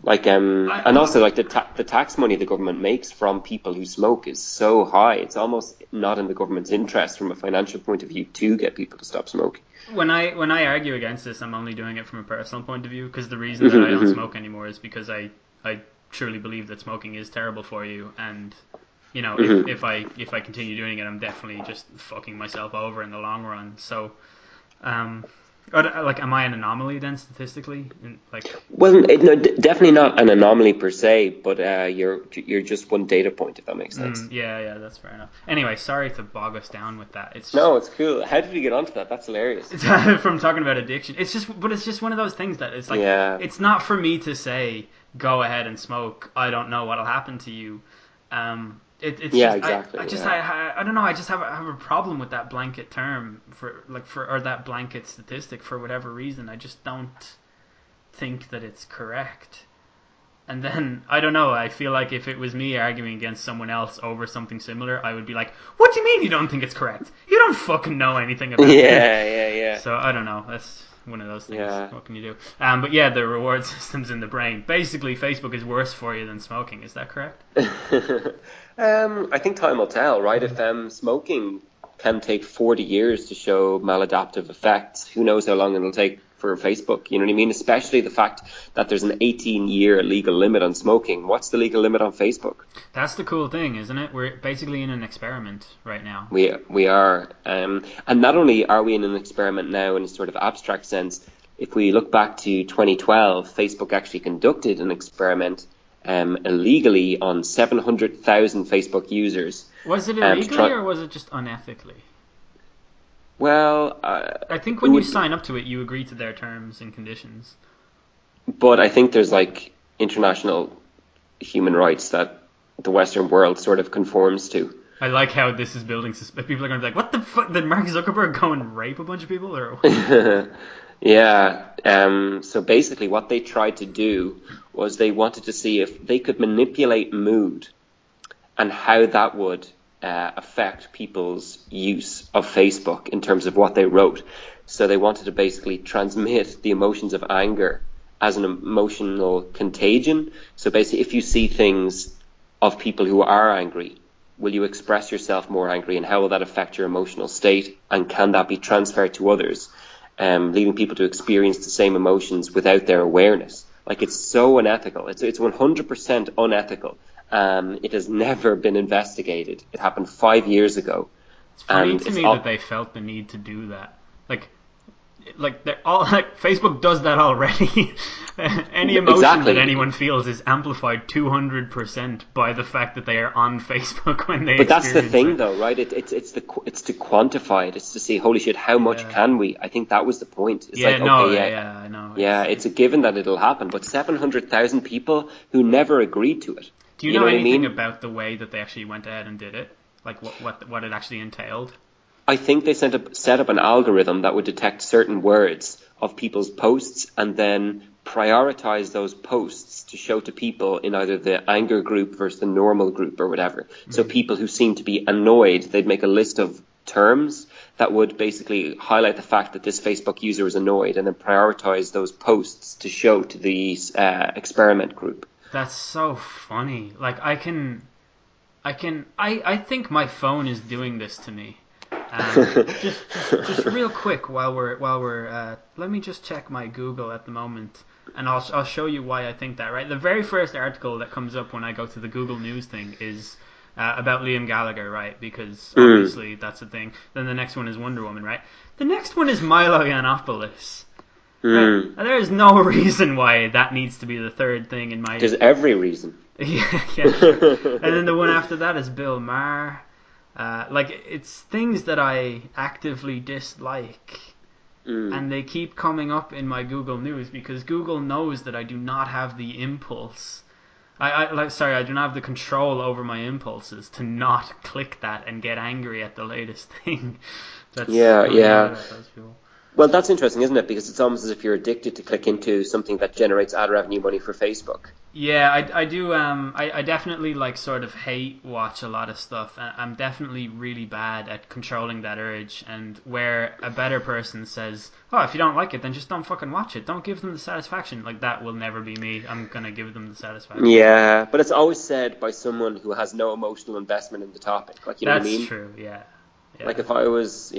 Like and also like the tax money the government makes from people who smoke is so high, it's almost not in the government's interest from a financial point of view to get people to stop smoking. When I argue against this, I'm only doing it from a personal point of view, because the reason that I don't smoke anymore is because I truly believe that smoking is terrible for you, and you know, if I continue doing it, I'm definitely just fucking myself over in the long run. So, like, am I an anomaly then statistically? Well, no, definitely not an anomaly per se, but you're just one data point, if that makes sense. Yeah, that's fair enough. Anyway, sorry to bog us down with that. No, it's cool. How did we get onto that? That's hilarious. From talking about addiction, it's just one of those things that it's like, it's not for me to say go ahead and smoke. I don't know what'll happen to you. Exactly. I don't know. I just have a problem with that blanket term or that blanket statistic for whatever reason. I just don't think that it's correct. And then, I don't know, I feel like if it was me arguing against someone else over something similar, I would be like, what do you mean you don't think it's correct? You don't fucking know anything about it. Yeah. So, I don't know. That's one of those things. Yeah. What can you do? But yeah, the reward system's in the brain. Basically, Facebook is worse for you than smoking. Is that correct? I think time will tell, right? If smoking can take 40 years to show maladaptive effects, who knows how long it'll take for Facebook, you know what I mean? Especially the fact that there's an 18-year legal limit on smoking. What's the legal limit on Facebook? That's the cool thing, isn't it? We're basically in an experiment right now. We are. And not only are we in an experiment now in a sort of abstract sense, if we look back to 2012, Facebook actually conducted an experiment illegally on 700,000 Facebook users. Was it illegally or was it just unethically? Well, I think when you sign up to it, you agree to their terms and conditions. But I think there's like international human rights that the Western world sort of conforms to. I like how this is building. People are going to be like, what the fuck? Did Mark Zuckerberg go and rape a bunch of people? Or Yeah. So basically what they tried to do was they wanted to see if they could manipulate mood and how that would affect people's use of Facebook in terms of what they wrote. So they wanted to basically transmit the emotions of anger as an emotional contagion. So basically, if you see things of people who are angry, will you express yourself more angry, and how will that affect your emotional state? And can that be transferred to others, leading people to experience the same emotions without their awareness? Like, it's so unethical. It's 100% unethical. It has never been investigated. It happened 5 years ago. It's funny to me that they felt the need to do that. Like they're all like Facebook does that already. Any emotion that anyone feels is amplified 200% by the fact that they are on Facebook when they. But that's the thing, though, right? It's to quantify it. It's to see, holy shit, how much can we? I think that was the point. It's I know. Yeah, it's a given that it'll happen. But 700,000 people who never agreed to it. Do you know anything about the way that they actually went ahead and did it? Like what it actually entailed? I think they set up an algorithm that would detect certain words of people's posts and then prioritize those posts to show to people in either the anger group versus the normal group or whatever. Mm-hmm. So people who seem to be annoyed, they'd make a list of terms that would basically highlight the fact that this Facebook user is annoyed, and then prioritize those posts to show to the experiment group. That's so funny. Like I think my phone is doing this to me. Just real quick while we're let me just check my Google at the moment, and I'll show you why I think that. Right, the very first article that comes up when I go to the Google News thing is about Liam Gallagher, right? Because obviously that's a thing. Then the next one is Wonder Woman, right? The next one is Milo Yiannopoulos. Right? There is no reason why that needs to be the third thing in my. There's every reason. yeah. Sure. And then the one after that is Bill Maher. It's things that I actively dislike, and they keep coming up in my Google News because Google knows that I do not have the impulse. I do not have the control over my impulses to not click that and get angry at the latest thing. Yeah. Well, that's interesting, isn't it? Because it's almost as if you're addicted to click into something that generates ad revenue money for Facebook. Yeah, I do. I definitely sort of hate watch a lot of stuff. I'm definitely really bad at controlling that urge. And where a better person says, "Oh, if you don't like it, then just don't fucking watch it. Don't give them the satisfaction." Like, that will never be me. I'm gonna give them the satisfaction. Yeah, but it's always said by someone who has no emotional investment in the topic. Like, you know what I mean? That's true. Yeah. Like, if I was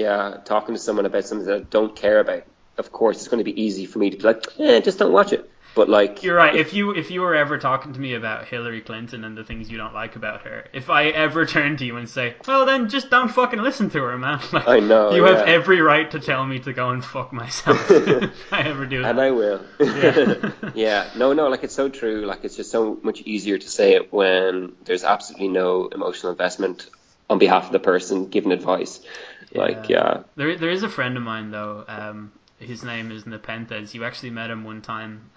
talking to someone about something that I don't care about, of course it's going to be easy for me to be like, just don't watch it. But like, you're right. If you were ever talking to me about Hillary Clinton and the things you don't like about her, if I ever turn to you and say, well, then just don't fucking listen to her, man. Like, I know. You have every right to tell me to go and fuck myself if I ever do that. And I will. Yeah. Yeah. No, like, it's so true. Like, it's just so much easier to say it when there's absolutely no emotional investment on behalf of the person giving advice. There is a friend of mine though. His name is Nepenthes. You actually met him one time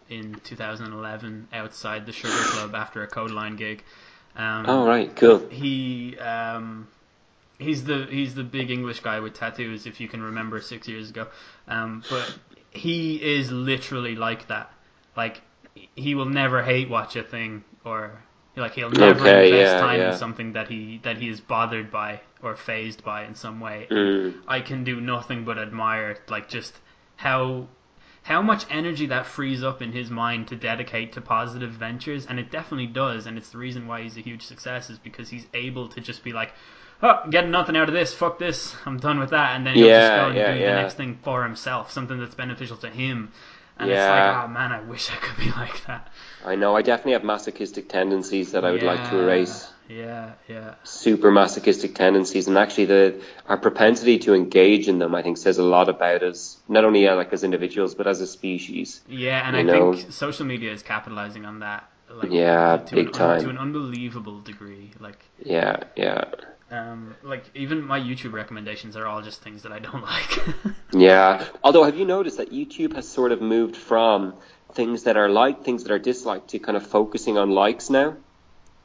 in 2011 outside the Sugar Club after a Codeline gig. Oh right, cool. He's the big English guy with tattoos, if you can remember 6 years ago. But he is literally like that. Like, he will never hate watch a thing, or like he'll never invest time in something that he is bothered by or fazed by in some way. I can do nothing but admire like just how much energy that frees up in his mind to dedicate to positive ventures, and it definitely does, and it's the reason why he's a huge success, is because he's able to just be like, oh, getting nothing out of this, fuck this, I'm done with that, and then he'll just go and do the next thing for himself, something that's beneficial to him. And it's like, oh man, I wish I could be like that. I know, I definitely have masochistic tendencies that I would like to erase. Yeah. Super masochistic tendencies, and actually our propensity to engage in them, I think, says a lot about us, not only like as individuals, but as a species. Yeah, and I think social media is capitalizing on that. Like, big time. To an unbelievable degree. Like, yeah. Like, even my YouTube recommendations are all just things that I don't like. Yeah. Although, have you noticed that YouTube has sort of moved from things that are liked, things that are disliked, to kind of focusing on likes now?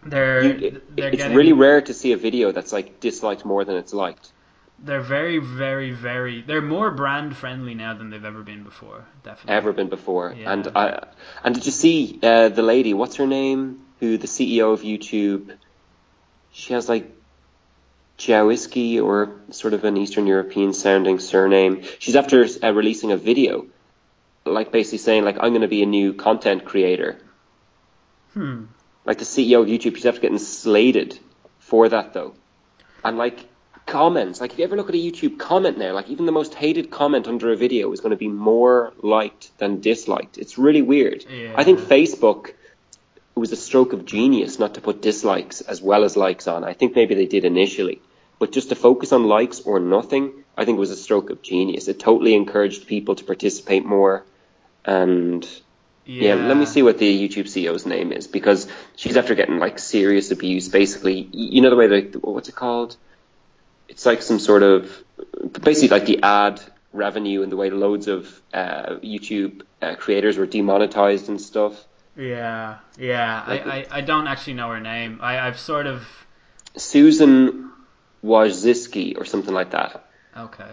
It's really rare to see a video that's like disliked more than it's liked. They're very, very, very. They're more brand friendly now than they've ever been before. Definitely. Ever been before. Yeah. And did you see the lady? What's her name? Who the CEO of YouTube? She has like Jawiski, or sort of an Eastern European sounding surname. She's after releasing a video, like basically saying like, I'm going to be a new content creator. Like the CEO of YouTube, she's after getting slated for that though. And like comments, like if you ever look at a YouTube comment now, like even the most hated comment under a video is going to be more liked than disliked. It's really weird. Yeah. I think Facebook, it was a stroke of genius not to put dislikes as well as likes on. I think maybe they did initially, but just to focus on likes or nothing, I think it was a stroke of genius. It totally encouraged people to participate more. And yeah, let me see what the YouTube CEO's name is, because she's after getting like serious abuse. Basically, you know the way what's it called? It's like some sort of, basically like the ad revenue and the way loads of YouTube creators were demonetized and stuff. Yeah. I don't actually know her name. I've sort of... Susan Wojcicki or something like that. Okay.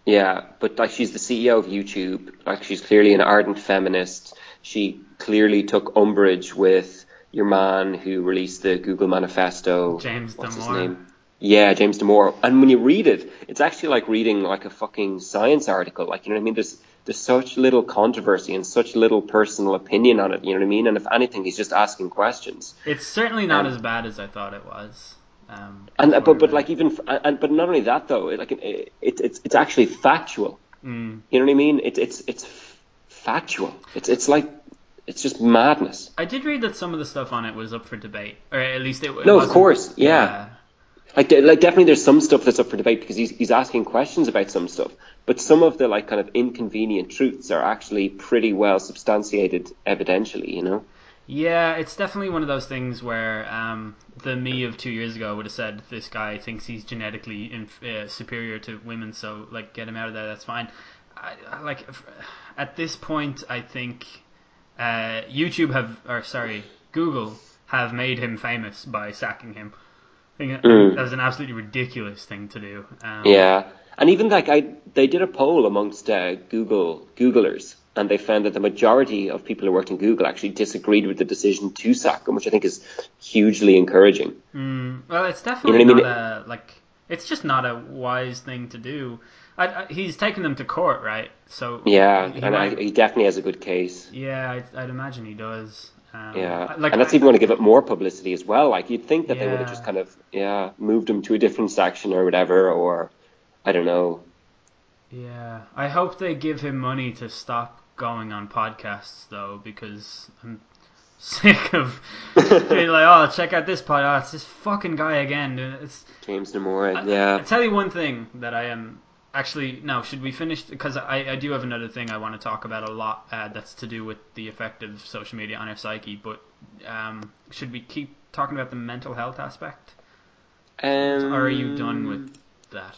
Yeah, but like she's the CEO of YouTube. Like she's clearly an ardent feminist. She clearly took umbrage with your man who released the Google manifesto. What's his name? Yeah, James Damore. And when you read it, it's actually like reading like a fucking science article. Like, you know what I mean? There's such little controversy and such little personal opinion on it. You know what I mean? And if anything, he's just asking questions. It's certainly not as bad as I thought it was. But like even but not only that though, it's actually factual. You know what I mean? It's factual. It's like, it's just madness. I did read that some of the stuff on it was up for debate, or at least it no, of course, yeah. Like definitely there's some stuff that's up for debate because he's asking questions about some stuff, but some of the like kind of inconvenient truths are actually pretty well substantiated evidentially, you know? Yeah, it's definitely one of those things where the me of 2 years ago would have said, this guy thinks he's genetically superior to women, so like get him out of there, that's fine. At this point, I think Google have made him famous by sacking him. I think that was an absolutely ridiculous thing to do. Yeah, and even like they did a poll amongst Googlers, and they found that the majority of people who worked in Google actually disagreed with the decision to sack him, which I think is hugely encouraging. Well, it's definitely it's just not a wise thing to do. He's taken them to court, right? So yeah, he definitely has a good case. Yeah, I'd imagine he does. And that's even going to give it more publicity as well. Like you'd think that they would have just kind of moved him to a different section or whatever, or I don't know. Yeah, I hope they give him money to stop going on podcasts though, because I'm sick of being like, oh, check out this pod. Oh, it's this fucking guy again. It's James Damore. I'll tell you one thing that I am. Actually, no, should we finish? Because I do have another thing I want to talk about a lot that's to do with the effect of social media on our psyche, but should we keep talking about the mental health aspect? Or are you done with that?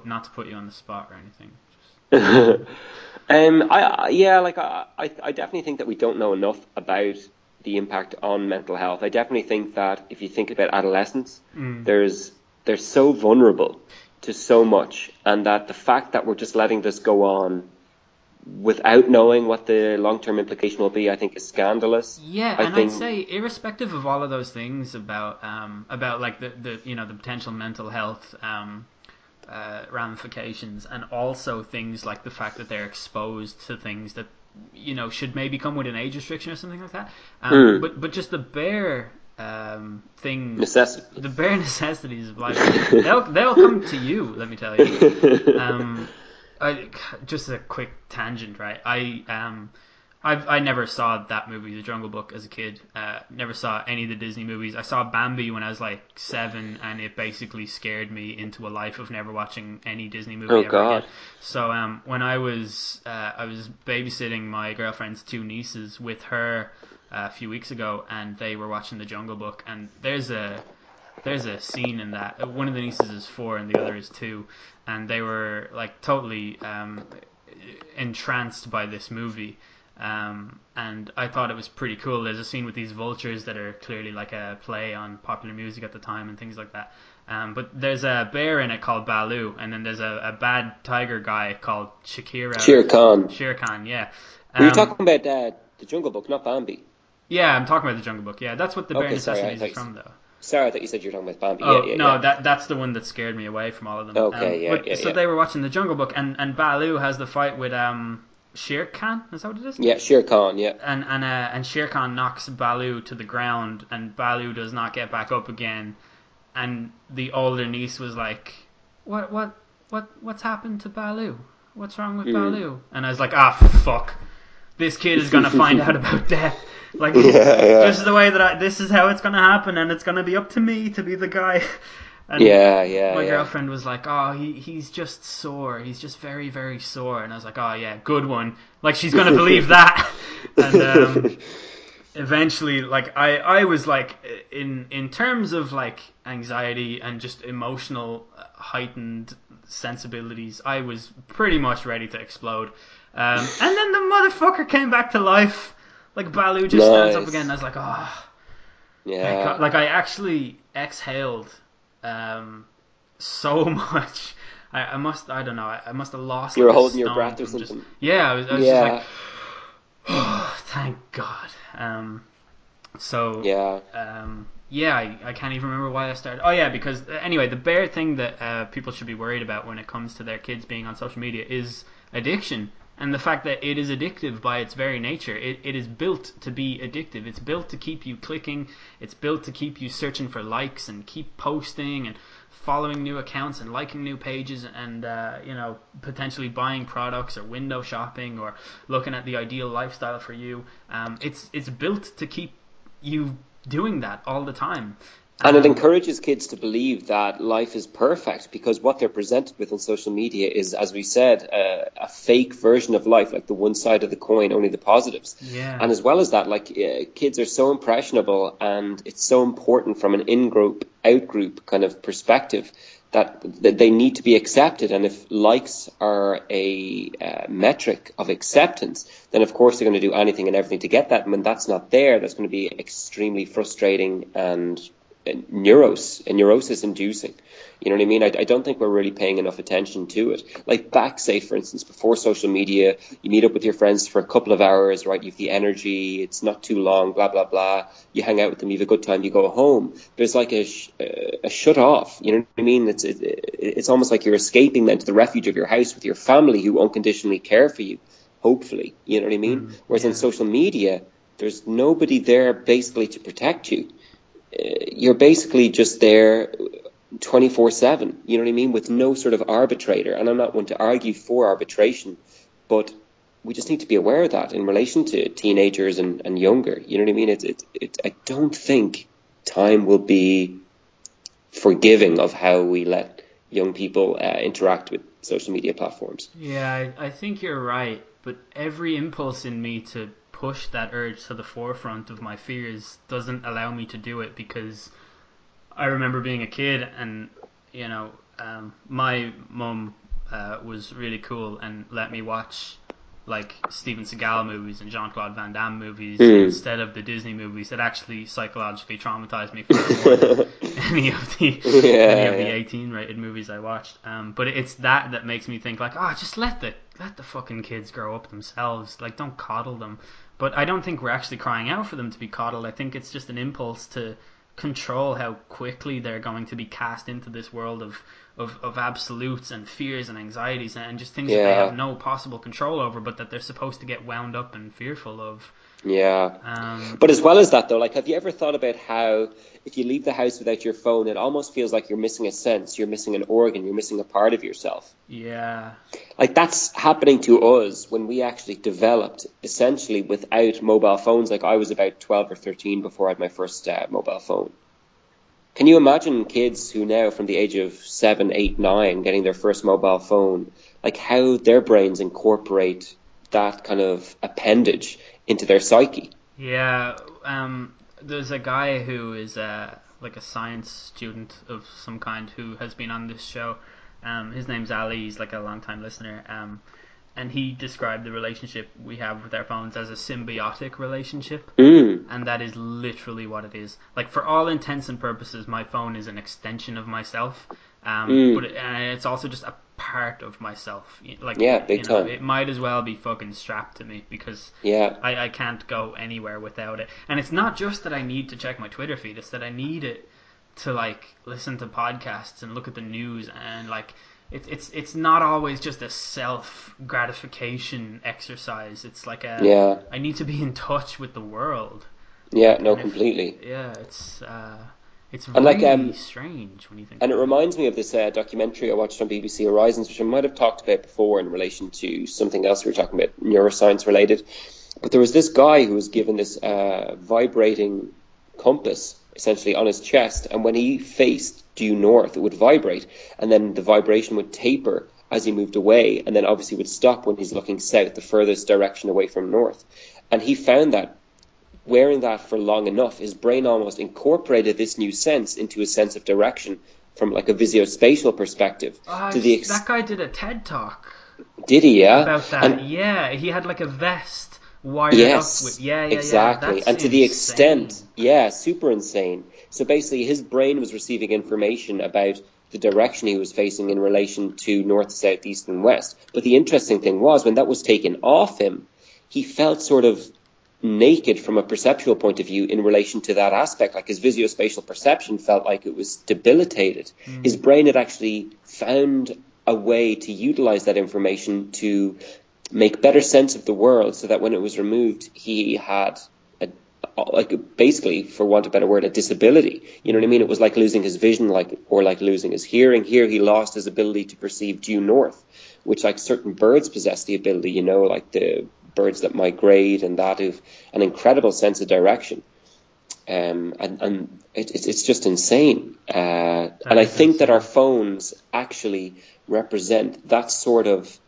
Not to put you on the spot or anything. I definitely think that we don't know enough about the impact on mental health. I definitely think that if you think about adolescents, they're so vulnerable to so much, and that the fact that we're just letting this go on without knowing what the long-term implication will be, I think is scandalous. Yeah, I and think, I'd say irrespective of all of those things about like the the potential mental health ramifications, and also things like the fact that they're exposed to things that should maybe come with an age restriction or something like that. But just the bare necessity. the bare necessities of life, they'll come to you. Let me tell you. Just a quick tangent, right? I never saw that movie, The Jungle Book, as a kid. Never saw any of the Disney movies. I saw Bambi when I was like 7, and it basically scared me into a life of never watching any Disney movie ever again. So when I was babysitting my girlfriend's 2 nieces with her a few weeks ago, and they were watching The Jungle Book, and there's a scene in that. One of the nieces is 4 and the other is 2, and they were like totally entranced by this movie. And I thought it was pretty cool. There's a scene with these vultures that are clearly like a play on popular music at the time and things like that. But there's a bear in it called Baloo, and then there's a bad tiger guy called Shere Khan, yeah. Were you talking about The Jungle Book, not Bambi? Yeah, I'm talking about The Jungle Book. Yeah, that's what the bare necessities is from, though. Sorry, I thought you said you were talking about Bambi. Oh, no, that's the one that scared me away from all of them. Okay, So they were watching The Jungle Book, and Baloo has the fight with Shere Khan, is that what it is? Yeah, Shere Khan, yeah. And Shere Khan knocks Baloo to the ground, and Baloo does not get back up again. And the older niece was like, what's happened to Baloo? What's wrong with Baloo? And I was like, fuck. This kid is gonna find out about death. Like, this is the way that this is how it's gonna happen, and it's gonna be up to me to be the guy. And my girlfriend was like, he's just sore. He's just very, very sore. And I was like, yeah, good one. Like, she's going to believe that. And eventually, like, I was like, in terms of like anxiety and just emotional heightened sensibilities, I was pretty much ready to explode. And then the motherfucker came back to life. Like, Baloo just stands up again. And I was like, yeah. Like, I actually exhaled so much. I must have lost. You were holding your breath or something. I was just like, thank God. I can't even remember why I started. Because anyway, the bare thing that people should be worried about when it comes to their kids being on social media is addiction. And the fact that it is addictive by its very nature. It is built to be addictive. It's built to keep you clicking. It's built to keep you searching for likes and keep posting and following new accounts and liking new pages and potentially buying products or window shopping or looking at the ideal lifestyle for you. It's built to keep you doing that all the time. And it encourages kids to believe that life is perfect, because what they're presented with on social media is, as we said, a fake version of life, like the one side of the coin, only the positives. Yeah. And as well as that, like kids are so impressionable, and it's so important from an in-group, out-group kind of perspective that they need to be accepted. And if likes are a metric of acceptance, then of course they're going to do anything and everything to get that. And when that's not there, that's going to be extremely frustrating and neurosis inducing. You know what I mean? I don't think we're really paying enough attention to it. Like back, say, for instance, before social media, you meet up with your friends for a couple of hours, right? You have the energy, it's not too long, blah, blah, blah. You hang out with them, you have a good time, you go home. There's like a shut off, you know what I mean? It's almost like you're escaping then to the refuge of your house with your family who unconditionally care for you, hopefully, you know what I mean? Whereas on social media, there's nobody there basically to protect you. You're basically just there 24/7, you know what I mean, with no sort of arbitrator. And I'm not one to argue for arbitration, but we just need to be aware of that in relation to teenagers and younger. You know what I mean? I don't think time will be forgiving of how we let young people interact with social media platforms. Yeah, I think you're right, but every impulse in me to push that urge to the forefront of my fears doesn't allow me to do it, because I remember being a kid and my mum was really cool and let me watch like Steven Seagal movies and Jean-Claude Van Damme movies instead of the Disney movies that actually psychologically traumatized me far more than any of the 18 rated movies I watched. But it's that makes me think like, just let the let the fucking kids grow up themselves. Like, don't coddle them. But I don't think we're actually crying out for them to be coddled. I think it's just an impulse to control how quickly they're going to be cast into this world of absolutes and fears and anxieties and just things that they have no possible control over, but that they're supposed to get wound up and fearful of. Yeah. But as well as that, though, like, have you ever thought about how if you leave the house without your phone, it almost feels like you're missing a sense, you're missing an organ, you're missing a part of yourself? Yeah. Like, that's happening to us when we actually developed essentially without mobile phones. Like, I was about 12 or 13 before I had my first mobile phone. Can you imagine kids who now, from the age of 7, 8, 9, getting their first mobile phone, like how their brains incorporate that kind of appendage into their psyche? Yeah, there's a guy who is like a science student of some kind who has been on this show. His name's Ali. He's like a long-time listener. And he described the relationship we have with our phones as a symbiotic relationship. And that is literally what it is. Like, for all intents and purposes, my phone is an extension of myself. But it's also just a part of myself. Like, big time. It might as well be fucking strapped to me because I can't go anywhere without it. And it's not just that I need to check my Twitter feed, it's that I need it to, like, listen to podcasts and look at the news, and, like, it's not always just a self gratification exercise. It's like I need to be in touch with the world. Completely. It's really strange when you think. And it reminds me of this documentary I watched on BBC Horizons, which I might have talked about before in relation to something else we were talking about, neuroscience related. But there was this guy who was given this vibrating compass essentially on his chest, and when he faced due north, it would vibrate, and then the vibration would taper as he moved away, and then obviously would stop when he's looking south, the furthest direction away from north. And he found that wearing that for long enough, his brain almost incorporated this new sense into a sense of direction from like a visuospatial perspective. That guy did a TED talk. Did he? Yeah. About that. He had like a vest wired up with exactly. That's and to the extent, super insane. So basically, his brain was receiving information about the direction he was facing in relation to north, south, east, and west. But the interesting thing was, when that was taken off him, he felt sort of naked from a perceptual point of view in relation to that aspect. Like, his visuospatial perception felt like it was debilitated. His brain had actually found a way to utilize that information to make better sense of the world, so that when it was removed, he had basically, for want of a better word, a disability. You know what I mean? It was like losing his vision, or like losing his hearing. Here he lost his ability to perceive due north, which, like, certain birds possess the ability, like the birds that migrate, and that have an incredible sense of direction. And it's just insane. And I think that our phones actually represent that sort of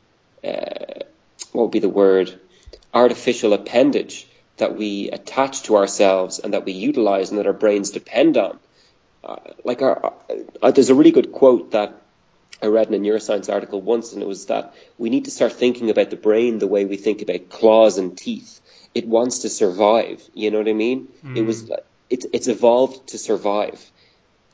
what would be the word, artificial appendage that we attach to ourselves and that we utilize and that our brains depend on. There's a really good quote that I read in a neuroscience article once, and it was that we need to start thinking about the brain the way we think about claws and teeth. It wants to survive. You know what I mean? It's evolved to survive.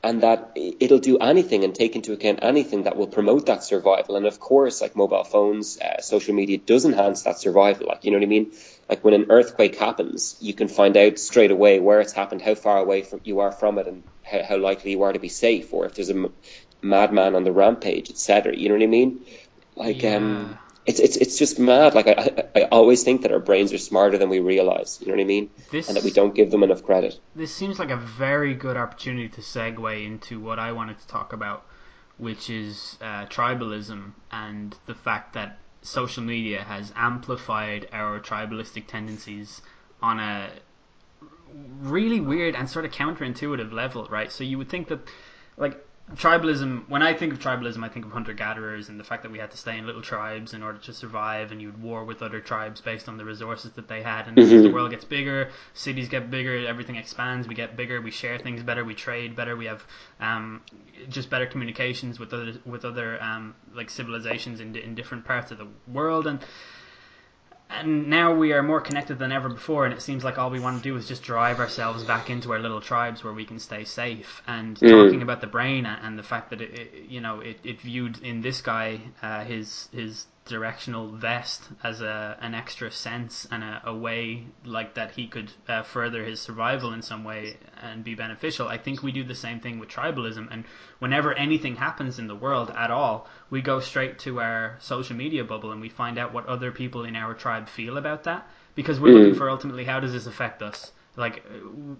And that it'll do anything and take into account anything that will promote that survival. And of course, like mobile phones, social media does enhance that survival. Like, you know what I mean? Like, when an earthquake happens, you can find out straight away where it's happened, how far away you are from it, and how likely you are to be safe, or if there's a madman on the rampage, etc. You know what I mean? Like, it's just mad. Like, I always think that our brains are smarter than we realize. You know what I mean? And that we don't give them enough credit. This seems like a very good opportunity to segue into what I wanted to talk about, which is tribalism, and the fact that social media has amplified our tribalistic tendencies on a really weird and sort of counterintuitive level, right? So you would think that, like, tribalism, when I think of tribalism, I think of hunter-gatherers and the fact that we had to stay in little tribes in order to survive, and you would war with other tribes based on the resources that they had. And as the world gets bigger, cities get bigger, everything expands, we get bigger, we share things better, we trade better, we have just better communications with other like civilizations in different parts of the world. And now we are more connected than ever before, and it seems like all we want to do is just drive ourselves back into our little tribes where we can stay safe. And talking about the brain and the fact that it viewed in this guy his directional vest as an extra sense and a way like that he could further his survival in some way and be beneficial. I think we do the same thing with tribalism, and whenever anything happens in the world at all, we go straight to our social media bubble and we find out what other people in our tribe feel about that, because we're looking for ultimately, how does this affect us? Like,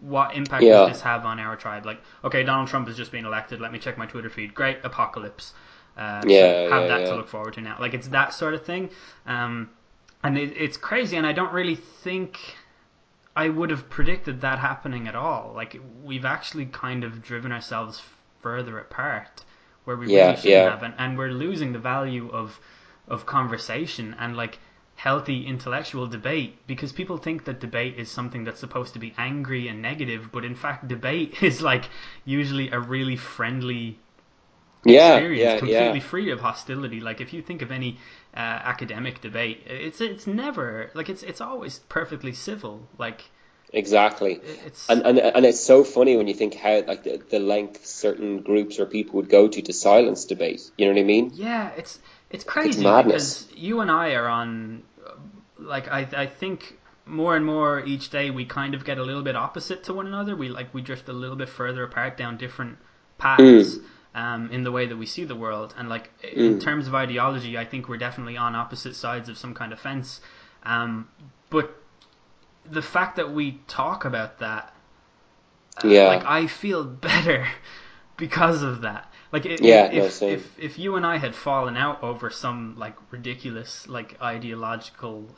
what impact does this have on our tribe? Like, okay, Donald Trump has just been elected, let me check my Twitter feed, great, apocalypse. To look forward to now. Like, it's that sort of thing. And it's crazy, and I don't really think I would have predicted that happening at all. Like, we've actually kind of driven ourselves further apart where we really shouldn't have, and we're losing the value of conversation and, like, healthy intellectual debate, because people think that debate is something that's supposed to be angry and negative, but in fact debate is, like, usually a really friendly experience, completely free of hostility. Like, if you think of any academic debate, it's never like, it's always perfectly civil. Like, exactly. And it's so funny when you think how, like, the length certain groups or people would go to silence debate. You know what I mean? Yeah, it's crazy, madness. because you and I are on, like, I think more and more each day we kind of get a little bit opposite to one another. We drift a little bit further apart down different paths. In the way that we see the world, and, like, in terms of ideology, I think we're definitely on opposite sides of some kind of fence. But the fact that we talk about that, like, I feel better because of that. Like, if you and I had fallen out over some, like, ridiculous, like, ideological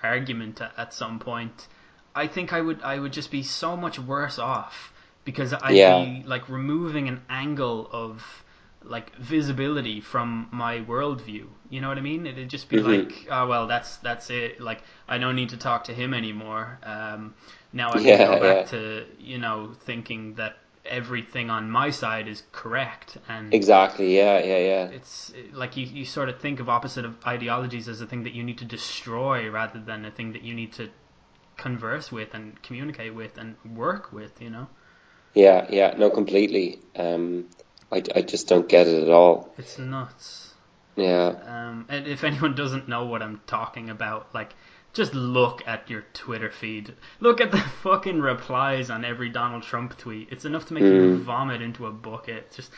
argument at some point, I think I would just be so much worse off, because I'd be, like, removing an angle of, like, visibility from my worldview. You know what I mean? It'd just be like, oh well, that's it. Like, I don't need to talk to him anymore. Now I can go back to, you know, thinking that everything on my side is correct. And exactly. It's like you sort of think of opposite of ideologies as a thing that you need to destroy rather than a thing that you need to converse with and communicate with and work with. You know? No, completely. I just don't get it at all. It's nuts. Yeah. And if anyone doesn't know what I'm talking about, like, just look at your Twitter feed. Look at the fucking replies on every Donald Trump tweet. It's enough to make you vomit into a bucket. Just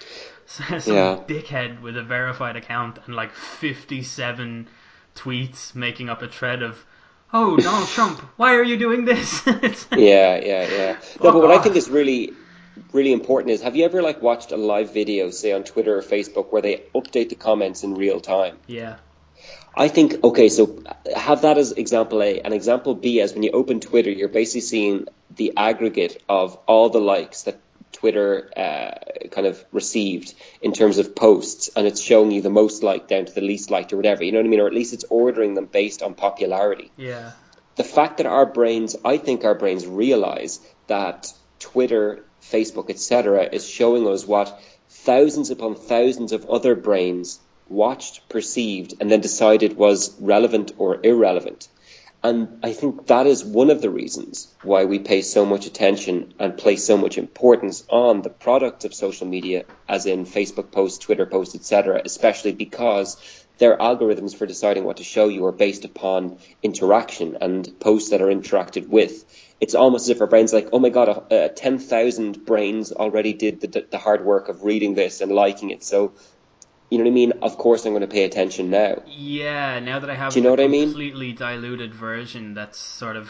some dickhead with a verified account and, like, 57 tweets making up a thread of, oh, Donald Trump, why are you doing this? Yeah. No, but what I think is really, really important is, have you ever, like, watched a live video, say on Twitter or Facebook, where they update the comments in real time? Yeah. I think, okay, so have that as example A, and example B as when you open Twitter, you're basically seeing the aggregate of all the likes that Twitter kind of received in terms of posts, and it's showing you the most liked down to the least liked or whatever, you know what I mean? Or at least it's ordering them based on popularity. Yeah. The fact that I think our brains realize that Twitter, Facebook, etc. is showing us what thousands upon thousands of other brains watched, perceived, and then decided was relevant or irrelevant. And I think that is one of the reasons why we pay so much attention and place so much importance on the product of social media, as in Facebook posts, Twitter posts, etc., especially because their algorithms for deciding what to show you are based upon interaction and posts that are interacted with. It's almost as if our brain's like, oh my God, 10,000 brains already did the hard work of reading this and liking it. So, you know what I mean? Of course I'm going to pay attention now. Yeah, now that I have Do you know what I mean? Completely diluted version that's sort of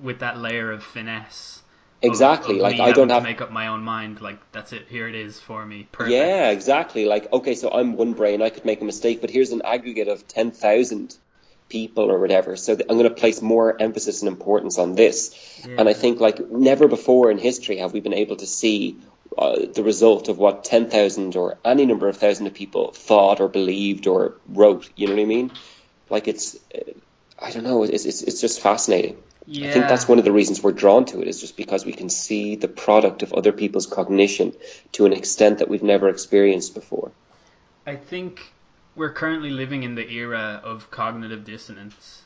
with that layer of finesse. Exactly. Of like, me I don't having have to make up my own mind. Like, that's it. Here it is for me. Perfect. Yeah, exactly. Like, okay, so I'm one brain. I could make a mistake, but here's an aggregate of 10,000 people or whatever. So I'm going to place more emphasis and importance on this. Yeah. And I think, like, never before in history have we been able to see the result of what 10,000 or any number of thousand of people thought or believed or wrote. You know what I mean? Like, it's, I don't know, it's just fascinating. Yeah. I think that's one of the reasons we're drawn to it, is just because we can see the product of other people's cognition to an extent that we've never experienced before. I think we're currently living in the era of cognitive dissonance.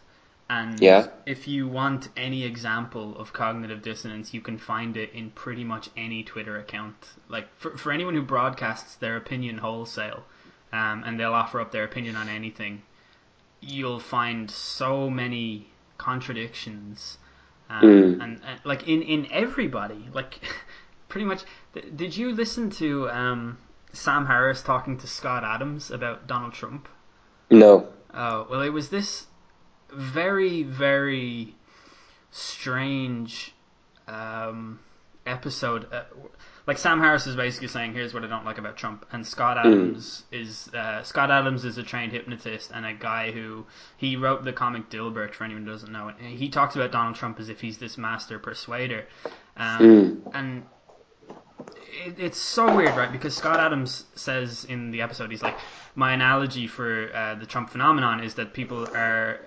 And if you want any example of cognitive dissonance, you can find it in pretty much any Twitter account. Like, for anyone who broadcasts their opinion wholesale, and they'll offer up their opinion on anything, you'll find so many contradictions, and like in everybody, like pretty much. Did you listen to Sam Harris talking to Scott Adams about Donald Trump? No. Oh, well, it was this very, very strange episode. Like Sam Harris is basically saying, "Here's what I don't like about Trump," and Scott Adams is a trained hypnotist and a guy who he wrote the comic Dilbert. For anyone who doesn't know it, he talks about Donald Trump as if he's this master persuader, and it's so weird, right? Because Scott Adams says in the episode, he's like, my analogy for the Trump phenomenon is that people are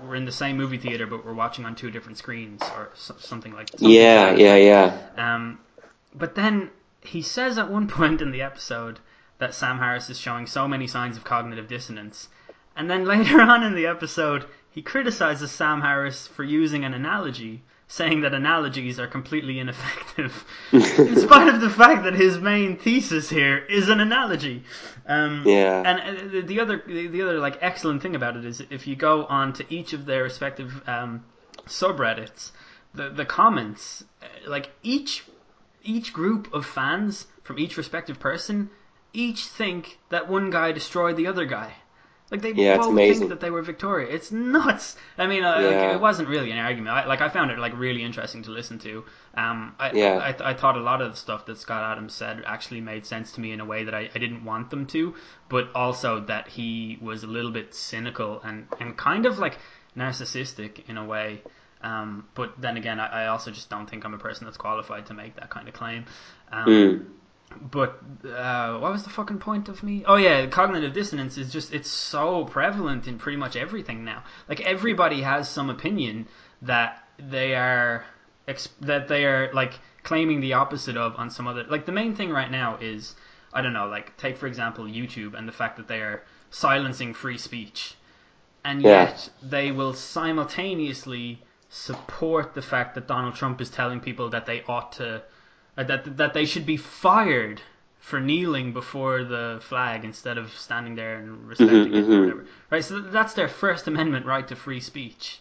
we're in the same movie theater, but we're watching on two different screens, or something like that. Yeah. But then he says at one point in the episode that Sam Harris is showing so many signs of cognitive dissonance, and then later on in the episode, he criticizes Sam Harris for using an analogy, saying that analogies are completely ineffective, in spite of the fact that his main thesis here is an analogy. And the other like excellent thing about it is if you go on to each of their respective subreddits, the comments, like each group of fans from each respective person, each think that one guy destroyed the other guy. Like they both think that they were victorious. It's nuts. I mean, like, it wasn't really an argument. I found it like really interesting to listen to. I thought a lot of the stuff that Scott Adams said actually made sense to me in a way that I didn't want them to, but also that he was a little bit cynical and kind of like narcissistic in a way. But then again, I also just don't think I'm a person that's qualified to make that kind of claim. But what was the fucking point of me? Oh yeah, cognitive dissonance is just, it's so prevalent in pretty much everything now. Like everybody has some opinion that they are like claiming the opposite of on some other. Like the main thing right now is, I don't know, like take for example YouTube and the fact that they are silencing free speech, and yet they will simultaneously support the fact that Donald Trump is telling people that they ought to. That they should be fired for kneeling before the flag instead of standing there and respecting it or whatever. Right, so that's their First Amendment right to free speech.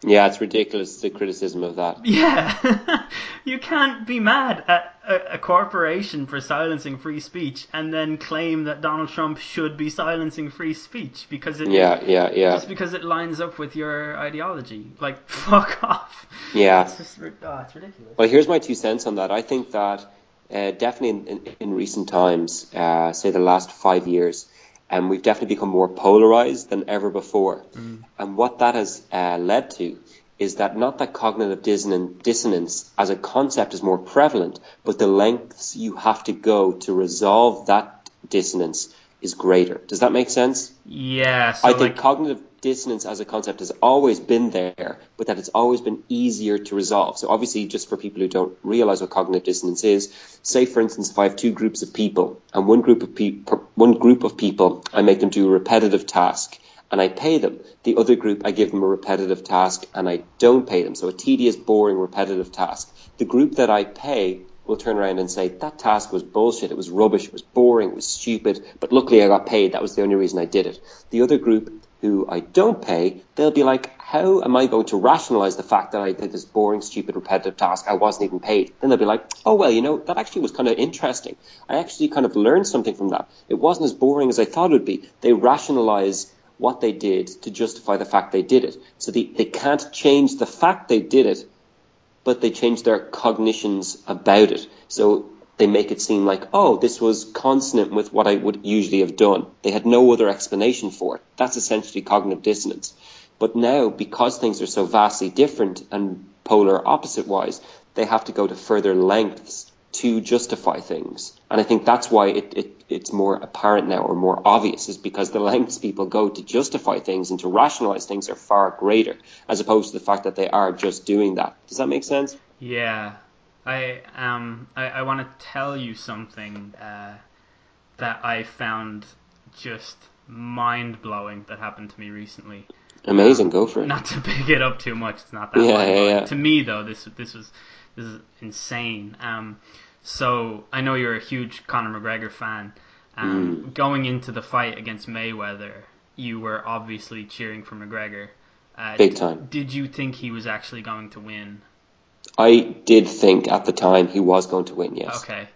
Yeah, it's ridiculous, the criticism of that. Yeah, you can't be mad at a corporation for silencing free speech and then claim that Donald Trump should be silencing free speech because just because it lines up with your ideology. Like, fuck off. Yeah. It's just it's ridiculous. Well, here's my 2 cents on that. I think that definitely in recent times, say the last 5 years, we've definitely become more polarized than ever before. And what that has led to is that not that cognitive dissonance as a concept is more prevalent, but the lengths you have to go to resolve that dissonance is greater. Does that make sense? Yeah. I think cognitive dissonance as a concept has always been there, but that it's always been easier to resolve. So obviously, just for people who don't realize what cognitive dissonance is, say for instance, if I have two groups of people, and one group of people, I make them do a repetitive task and I pay them. The other group, I give them a repetitive task and I don't pay them. So a tedious, boring, repetitive task. The group that I pay will turn around and say, that task was bullshit, it was rubbish, it was boring, it was stupid, but luckily I got paid, that was the only reason I did it. The other group who I don't pay, they'll be like, how am I going to rationalize the fact that I did this boring, stupid, repetitive task, I wasn't even paid? Then they'll be like, oh well, that actually was kind of interesting. I actually kind of learned something from that. It wasn't as boring as I thought it would be. They rationalize what they did to justify the fact they did it. So they can't change the fact they did it, but they change their cognitions about it. So they make it seem like, oh, this was consonant with what I would usually have done. They had no other explanation for it. That's essentially cognitive dissonance. But now, because things are so vastly different and polar opposite-wise, they have to go to further lengths to justify things. And I think that's why it's more apparent now, or more obvious, is because the lengths people go to justify things and to rationalize things are far greater, as opposed to the fact that they are just doing that. Does that make sense? Yeah. I want to tell you something that I found just mind-blowing that happened to me recently. Amazing, go for it. Not to big it up too much, it's not that mind-blowing. Yeah. To me, though, this is insane. So I know you're a huge Conor McGregor fan. Going into the fight against Mayweather, you were obviously cheering for McGregor. Big time. Did you think he was actually going to win? I did think at the time he was going to win, yes. Okay.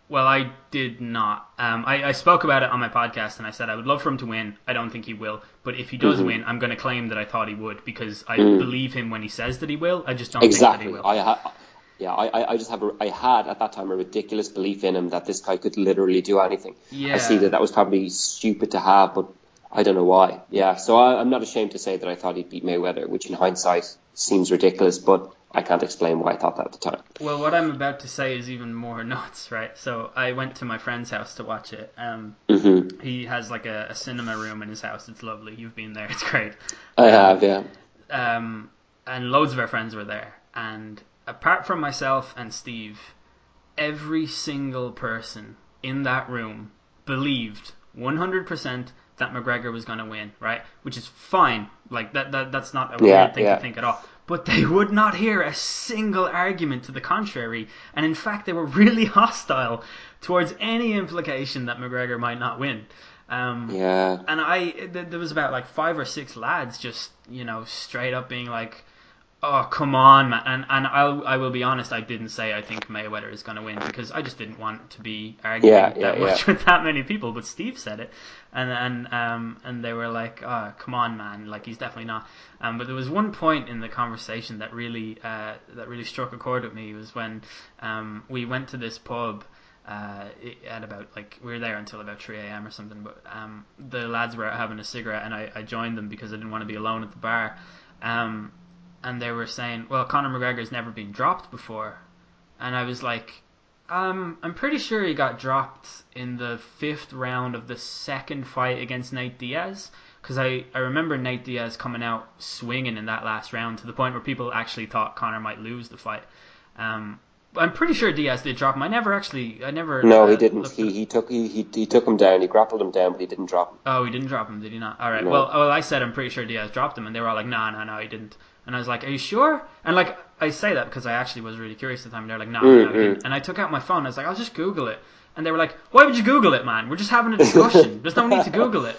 Well, I did not. I spoke about it on my podcast, and I said I would love for him to win. I don't think he will. But if he does win, I'm going to claim that I thought he would, because I believe him when he says that he will. I just don't think that he will. I had at that time a ridiculous belief in him that this guy could literally do anything. Yeah. I see that was probably stupid to have, but I don't know why. Yeah, so I'm not ashamed to say that I thought he'd beat Mayweather, which in hindsight seems ridiculous, but I can't explain why I thought that at the time. Well, what I'm about to say is even more nuts, right? So I went to my friend's house to watch it. He has like a cinema room in his house. It's lovely. You've been there. It's great. I have, yeah. And loads of our friends were there. And apart from myself and Steve, every single person in that room believed 100% that McGregor was going to win, right? Which is fine. Like that's not a weird thing to think at all. But they would not hear a single argument to the contrary. And in fact, they were really hostile towards any implication that McGregor might not win. And there was about like 5 or 6 lads just, straight up being like, oh, come on, man. And I will be honest, I didn't say I think Mayweather is going to win, because I just didn't want to be arguing much with that many people. But Steve said it. And they were like, oh, come on, man. Like, he's definitely not. But there was one point in the conversation that really struck a chord with me. It was when we went to this pub at about, like, we were there until about 3 a.m. or something. But the lads were out having a cigarette, and I joined them because I didn't want to be alone at the bar. And they were saying, well, Conor McGregor's never been dropped before. And I was like, I'm pretty sure he got dropped in the 5th round of the second fight against Nate Diaz. Because I remember Nate Diaz coming out swinging in that last round to the point where people actually thought Conor might lose the fight. I'm pretty sure Diaz did drop him. I never. No, he didn't. He took him down. He grappled him down, but he didn't drop him. Oh, he didn't drop him, did he not? All right. No. Well, I said I'm pretty sure Diaz dropped him, and they were all like, no, he didn't. And I was like, are you sure? And like, I say that because I actually was really curious at the time. And they were like, no, he didn't. And I took out my phone. I was like, I'll just Google it. And they were like, why would you Google it, man? We're just having a discussion. There's no need to Google it.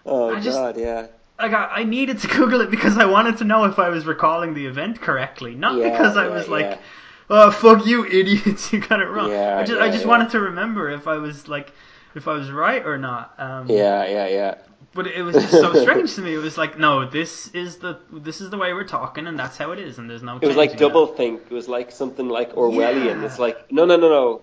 Oh, God, yeah. I needed to Google it because I wanted to know if I was recalling the event correctly. Not because I was like, oh, fuck you, idiots, you got it wrong. I just wanted to remember if I was right or not. But it was just so strange to me. It was like, no, this is the way we're talking, and that's how it is, and there's no. It was like doublethink. It was like something like Orwellian. Yeah. It's like no.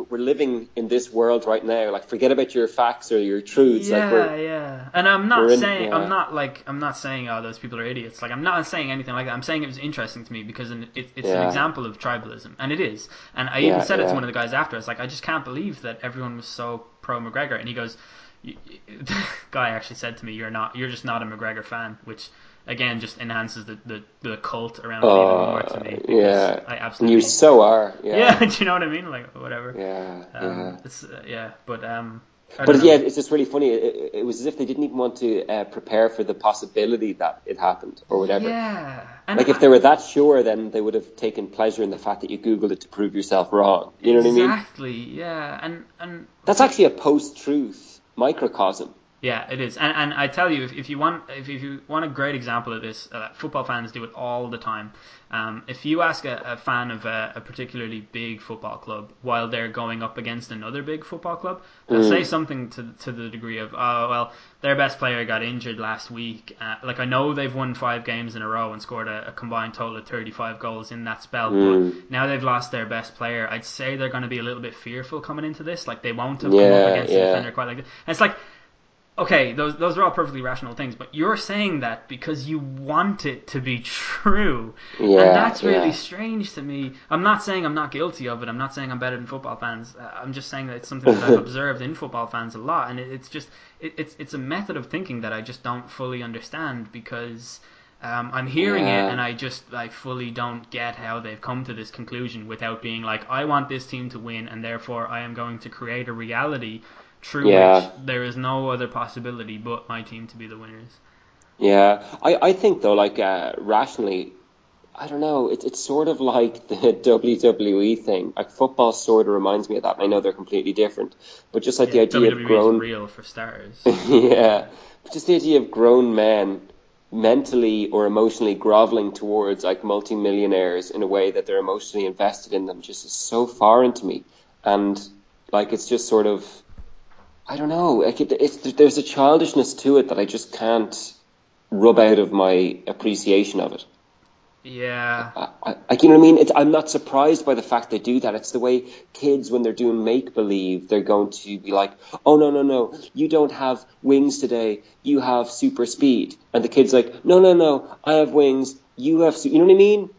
We're living in this world right now. Like, forget about your facts or your truths. And I'm not saying oh, those people are idiots. Like, I'm not saying anything like that. I'm saying it was interesting to me because it's an example of tribalism, and it is. And I even said it to one of the guys after. I was like, I just can't believe that everyone was so pro McGregor. And he goes, the guy actually said to me, you're just not a McGregor fan, which again just enhances the cult around it even more to me. Yeah, I absolutely. You so are. Yeah. Do you know what I mean? Like, whatever. It's it's just really funny. It was as if they didn't even want to prepare for the possibility that it happened or whatever. Yeah. Like, if they were that sure, then they would have taken pleasure in the fact that you Googled it to prove yourself wrong. You know what I mean? Exactly. Yeah. And that's actually a post-truth microcosm. Yeah, it is, and I tell you, if you want a great example of this, football fans do it all the time. If you ask a fan of a particularly big football club while they're going up against another big football club, they'll say something to the degree of, oh, well, their best player got injured last week. Like, I know they've won 5 games in a row and scored a combined total of 35 goals in that spell, but now they've lost their best player. I'd say they're going to be a little bit fearful coming into this. Like, they won't have come up against a defender quite like this. And it's like, okay, those are all perfectly rational things, but you're saying that because you want it to be true. And that's really strange to me. I'm not saying I'm not guilty of it. I'm not saying I'm better than football fans. I'm just saying that it's something that I've observed in football fans a lot. And it's a method of thinking that I just don't fully understand because I'm hearing it and I fully don't get how they've come to this conclusion without being like, I want this team to win and therefore I am going to create a reality through which there is no other possibility but my team to be the winners. Yeah, I think though, like, rationally, I don't know. It's sort of like the WWE thing. Like football sort of reminds me of that. I know they're completely different, but just like the Yeah, idea of WWE is grown, real for starters. yeah, but just the idea of grown men mentally or emotionally groveling towards like multimillionaires in a way that they're emotionally invested in them just is so foreign to me. And like it's just sort of, I don't know. Like there's a childishness to it that I just can't rub out of my appreciation of it. Yeah. You know what I mean? I'm not surprised by the fact they do that. It's the way kids, when they're doing make believe, they're going to be like, "Oh no, no, no! You don't have wings today. You have super speed." And the kid's like, "No, no, no! I have wings. You have." You know what I mean?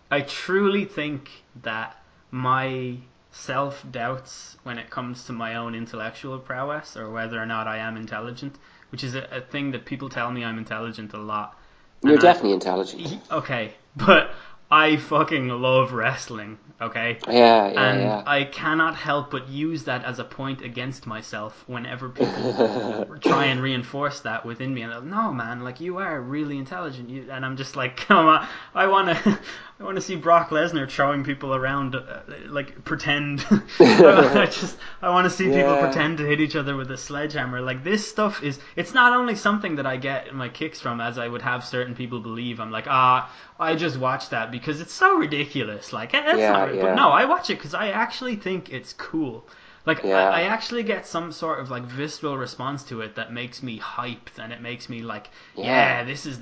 I truly think that my self-doubts when it comes to my own intellectual prowess or whether or not I am intelligent, which is a thing that people tell me I'm intelligent a lot. You're And definitely intelligent. okay, but I fucking love wrestling, okay? Yeah, And yeah, I cannot help but use that as a point against myself whenever people try and reinforce that within me. And I'm like, no, man, like you are really intelligent. And I'm just like, come on, I want to, I want to see Brock Lesnar throwing people around, like pretend. I want to see people yeah. pretend to hit each other with a sledgehammer. Like this stuff is, it's not only something that I get my kicks from, as I would have certain people believe. I'm like, I just watch that because it's so ridiculous. Like, it's Yeah, not. But yeah, no, I watch it because I actually think it's cool. Like, I yeah, actually get some sort of like visceral response to it that makes me hyped, and it makes me like, yeah. yeah, this is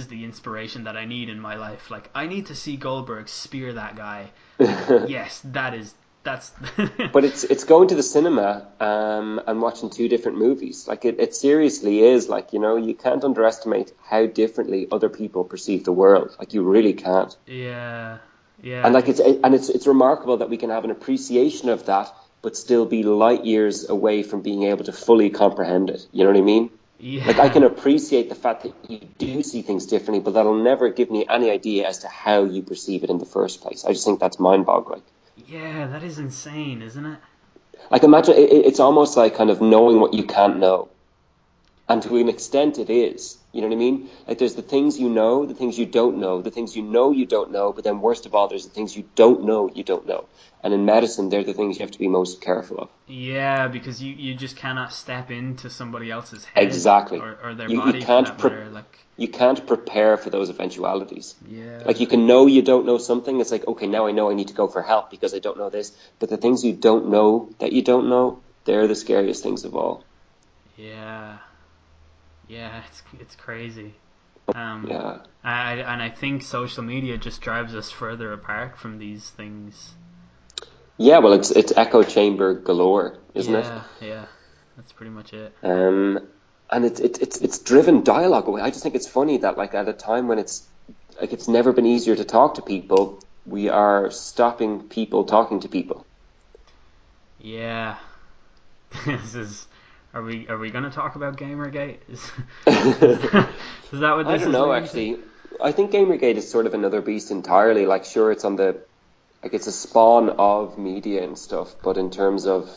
the inspiration that I need in my life. Like, I need to see Goldberg spear that guy. Like, yes, that's. But it's going to the cinema and watching two different movies. Like it seriously is like, you know, you can't underestimate how differently other people perceive the world. Like you really can't. Yeah, And yeah, like it's remarkable that we can have an appreciation of that, but still be light years away from being able to fully comprehend it. You know what I mean? Like I yeah. can appreciate the fact that you do see things differently, but that'll never give me any idea as to how you perceive it in the first place. I just think that's mind-boggling. Yeah, that is insane, isn't it? Like imagine it's almost like kind of knowing what you can't know. And to an extent it is. You know what I mean? Like there's the things you know, the things you don't know, the things you don't know, but then worst of all, there's the things you don't know. And in medicine, they're the things you have to be most careful of. Yeah, because you just cannot step into somebody else's head Exactly. or their You body for can't that matter. Like, you can't prepare for those eventualities. yeah, Like you can know you don't know something. It's like, okay, now I know I need to go for help because I don't know this. But the things you don't know that you don't know, they're the scariest things of all. yeah, yeah. It's crazy. Yeah. And I think social media just drives us further apart from these things. Yeah, well, it's echo chamber galore, isn't it? Yeah, yeah. That's pretty much it. Um, and it's driven dialogue away. I just think it's funny that like at a time when it's never been easier to talk to people, we are stopping people talking to people. Yeah. This is. Are we gonna talk about Gamergate? Is that what I this don't is know leading to? actually. I think Gamergate is sort of another beast entirely. Like sure, it's on the like it's a spawn of media and stuff, but in terms of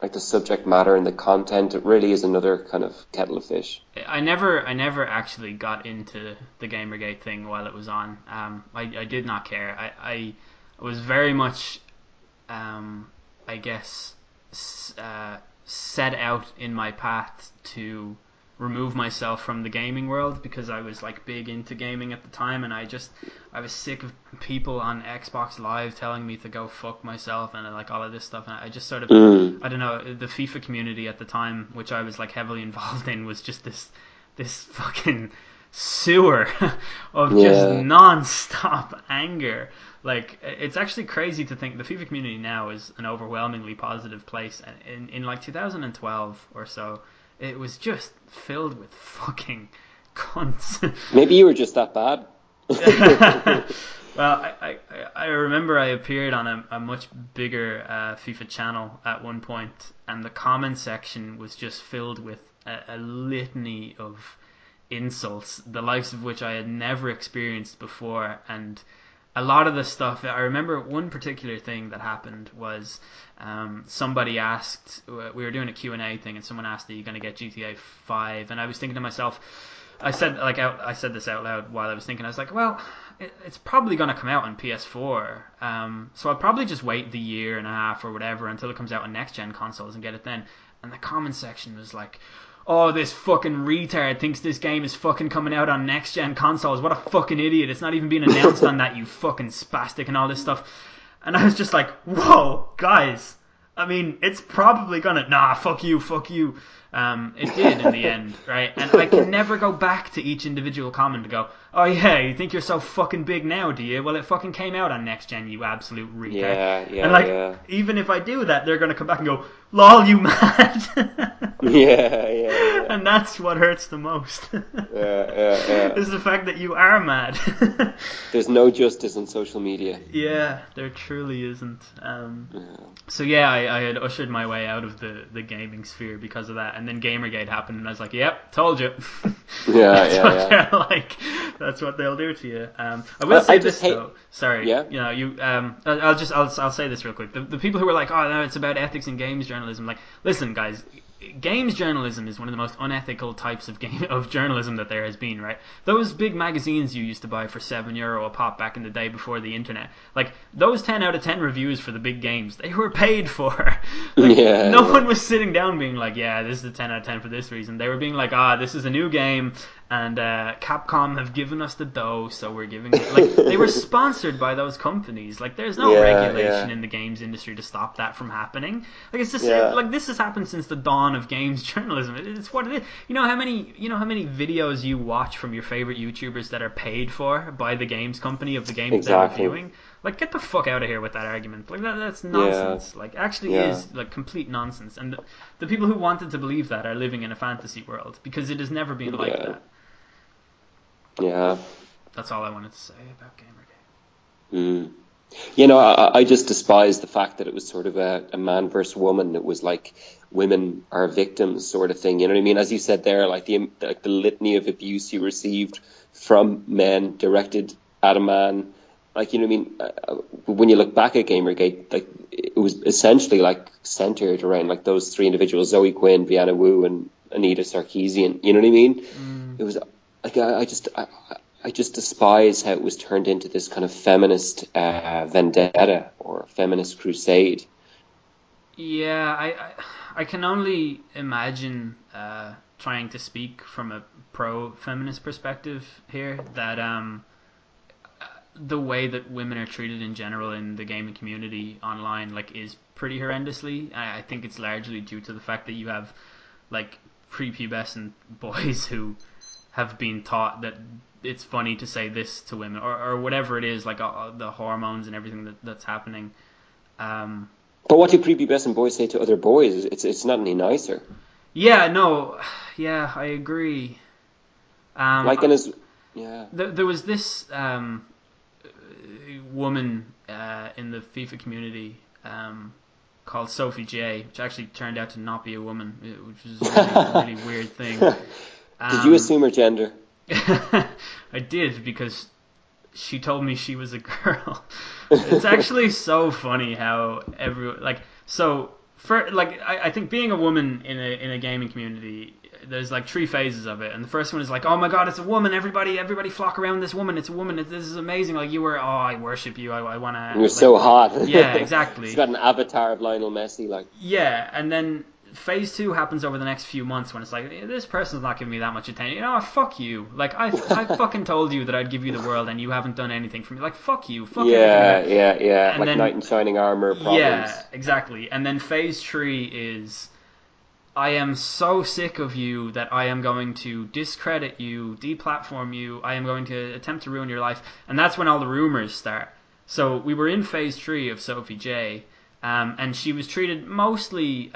like the subject matter and the content, it really is another kind of kettle of fish. I never actually got into the Gamergate thing while it was on. I did not care. I was very much, I guess, set out in my path to remove myself from the gaming world because I was like big into gaming at the time, and I was sick of people on Xbox Live telling me to go fuck myself and like all of this stuff, and I just sort of, Mm. I don't know, the FIFA community at the time, which I was like heavily involved in, was just this fucking sewer of just Yeah. non-stop anger. Like, it's actually crazy to think the FIFA community now is an overwhelmingly positive place, and in like 2012 or so, it was just filled with fucking cunts. Maybe you were just that bad. Well, I remember I appeared on a much bigger FIFA channel at one point, and the comment section was just filled with a litany of insults, the likes of which I had never experienced before. And a lot of the stuff, I remember one particular thing that happened was somebody asked, we were doing a Q&A thing, and someone asked, are you going to get GTA 5? And I was thinking to myself, I said this out loud while I was thinking. I was like, well, it's probably going to come out on PS4. So I'll probably just wait the year and a half or whatever until it comes out on next gen consoles and get it then. And the comment section was like, oh, this fucking retard thinks this game is fucking coming out on next gen consoles. What a fucking idiot! It's not even been announced on that, you fucking spastic, and all this stuff. And I was just like, whoa, guys. I mean, it's probably gonna... Nah, fuck you, fuck you. It did in the end, right? And I can never go back to each individual comment and go, oh yeah, you think you're so fucking big now, do you? Well, it fucking came out on next gen, you absolute retard. Yeah, and like, even if I do that, they're gonna come back and go, lol, you mad? Yeah. And that's what hurts the most. Yeah. Is the fact that you are mad. There's no justice on social media. Yeah, there truly isn't. So yeah, I had ushered my way out of the gaming sphere because of that, and then Gamergate happened, and I was like, "Yep, told you." Yeah. Like, that's what they'll do to you. I will say this though. Sorry. Yeah. You know, I'll say this real quick. The people who are like, "Oh no, it's about ethics in games journalism." Like, listen, guys. Games journalism is one of the most unethical types of journalism that there has been, right? Those big magazines you used to buy for €7 a pop back in the day before the internet, like those 10 out of 10 reviews for the big games, they were paid for. No one was sitting down being like, yeah, this is a 10 out of 10 for this reason. They were being like, this is a new game, and Capcom have given us the dough, so we're giving it. Like, they were sponsored by those companies. Like, there's no regulation in the games industry to stop that from happening. Like, it's just like, this has happened since the dawn of games journalism. It's what it is. You know how many videos you watch from your favorite YouTubers that are paid for by the games company of the game that they're reviewing? Like, get the fuck out of here with that argument. Like, that's nonsense. Like, actually is like complete nonsense. And the people who wanted to believe that are living in a fantasy world, because it has never been like that. Yeah. That's all I wanted to say about Gamergate. You know, I just despise the fact that it was sort of a man versus woman. It was like women are victims sort of thing. You know what I mean? As you said there, like the litany of abuse you received from men directed at a man. Like, you know what I mean? When you look back at Gamergate, like it was essentially like centered around like those three individuals: Zoe Quinn, Vienna Wu, and Anita Sarkeesian. You know what I mean? It was like I just despise how it was turned into this kind of feminist vendetta or feminist crusade. Yeah, I can only imagine trying to speak from a pro-feminist perspective here that the way that women are treated in general in the gaming community online like is pretty horrendously. I think it's largely due to the fact that you have like prepubescent boys who have been taught that it's funny to say this to women or whatever it is, like the hormones and everything that's happening. But what do prepubescent boys say to other boys? It's not any nicer. Yeah, no, yeah, I agree. There was this woman in the FIFA community called Sophie J, which actually turned out to not be a woman, which was a really weird thing. Did you assume her gender? I did, because she told me she was a girl. It's actually so funny how everyone I think being a woman in a gaming community, there's like three phases of it, and the first one is like, oh my god, it's a woman, everybody flock around this woman, it's a woman, this is amazing, like I worship you, I want to. You're so hot. Yeah, exactly. She's got an avatar of Lionel Messi, like. Yeah, and then phase 2 happens over the next few months when it's like, this person's not giving me that much attention. You know, fuck you. Like, I fucking told you that I'd give you the world and you haven't done anything for me. Like, fuck you. Fuck everything. Yeah. And like then, knight in shining armor problems. Yeah, exactly. And then phase 3 is, I am so sick of you that I am going to discredit you, deplatform you. I am going to attempt to ruin your life. And that's when all the rumors start. So we were in phase 3 of Sophie J. And she was treated mostly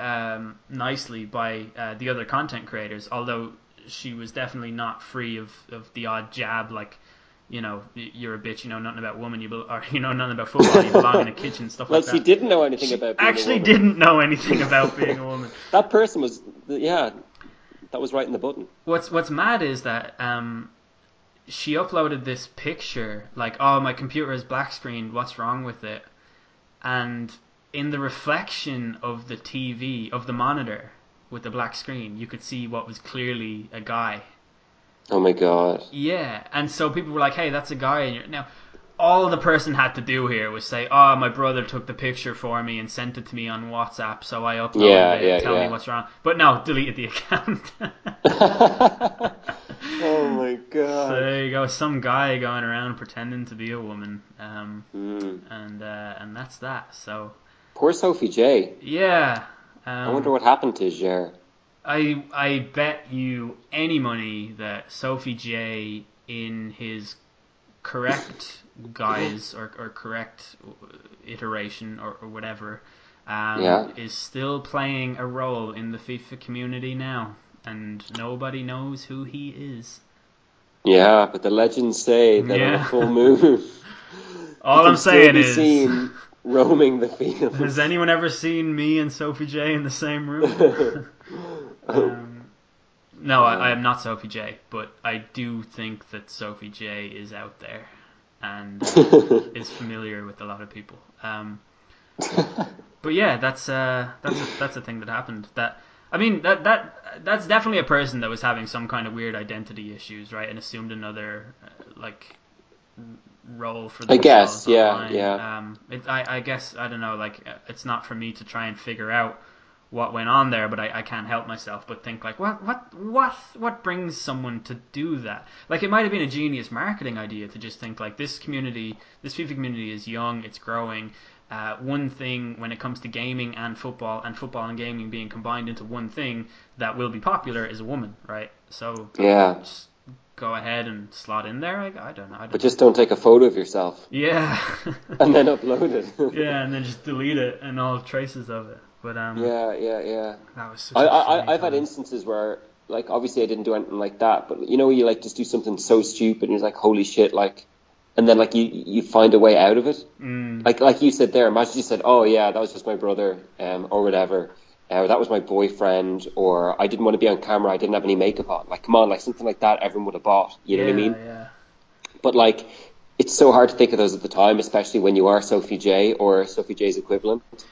nicely by the other content creators, although she was definitely not free of the odd jab, like, you know, you're a bitch, you know nothing about woman, or you know nothing about football, you belong in a kitchen, stuff like that. Well, she didn't know anything about being a woman. Actually didn't know anything about being a woman. That person was, that was right in the button. What's mad is that she uploaded this picture, like, oh, my computer is black screened, what's wrong with it? And in the reflection of the TV, of the monitor with the black screen, you could see what was clearly a guy. Oh my god. Yeah, and so people were like, "Hey, that's a guy." And now, all the person had to do here was say, "Oh, my brother took the picture for me and sent it to me on WhatsApp, so I uploaded Yeah, it. yeah, Tell me yeah. what's wrong." But no, deleted the account. Oh my So god. there you go, some guy going around pretending to be a woman, Mm. and that's that. So Poor Sophie J. yeah, I wonder um, what happened to Jer. I bet you any money that Sophie J in his correct guise or correct iteration or whatever Yeah. is still playing a role in the FIFA community now, and nobody knows who he is. Yeah, but the legends say that on a Yeah. full moon, he All I'm can still saying be is, seen roaming the has fields. anyone ever seen me and Sophie J in the same room? Oh, um, no, I wow. am not Sophie J, but I do think that Sophie J is out there and is familiar with a lot of people. But yeah, that's a thing that happened. That I mean that's definitely a person that was having some kind of weird identity issues, right, and assumed another like role for I themselves guess, yeah, online. yeah. I guess I don't know. Like, it's not for me to try and figure out what went on there, but I can't help myself but think like, what brings someone to do that? Like, it might have been a genius marketing idea to just think like, this community, this FIFA community is young, it's growing. One thing when it comes to gaming and football and gaming being combined into one thing that will be popular is a woman, right? So Yeah. just go ahead and slot in there. I don't know. I don't But know. just don't take a photo of yourself Yeah. and then upload it. Yeah, and then just delete it and all traces of it. But Yeah, yeah, yeah. that was such I, a I, funny I've had time. instances where, like, obviously I didn't do anything like that, but you know, you like just do something so stupid and you're like, holy shit, like, and then like you find a way out of it. Mm. Like you said there, imagine you said, oh yeah, that was just my brother, or whatever, or that was my boyfriend, or I didn't want to be on camera, I didn't have any makeup on. Like, come on, like something like that, everyone would have bought. You know what I Yeah, mean? yeah. But like, it's so hard to think of those at the time, especially when you are Sophie J or Sophie J's equivalent. But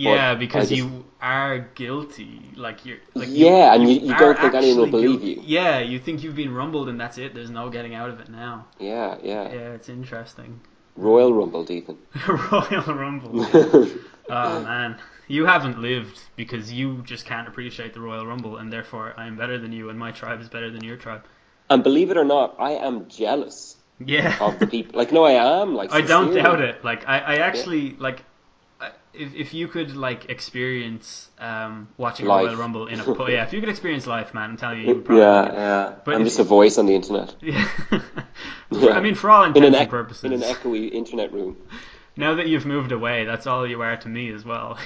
Yeah, I because just, you are guilty. Like you're like yeah, and you you are don't think anyone will actually believe guilty. you. Yeah, you think you've been rumbled and that's it. There's no getting out of it now. Yeah, yeah. Yeah, it's interesting. Royal Rumbled even. Royal Rumble, yeah. Oh man, you haven't lived because you just can't appreciate the Royal Rumble, and therefore I am better than you, and my tribe is better than your tribe. And believe it or not, I am jealous Yeah, of the people. Like, no, I am, like, I don't doubt sincerely. it. Like I Yeah. actually like if you could like experience watching a Royal Life. Rumble in a yeah, if you could experience life, man, I'm telling you, you would probably like Yeah, it. yeah. But I'm if just a voice on the internet. yeah, I Yeah. mean, for all In an intents and in an purposes, echoey internet room. now that you've moved away, that's all you are to me as well.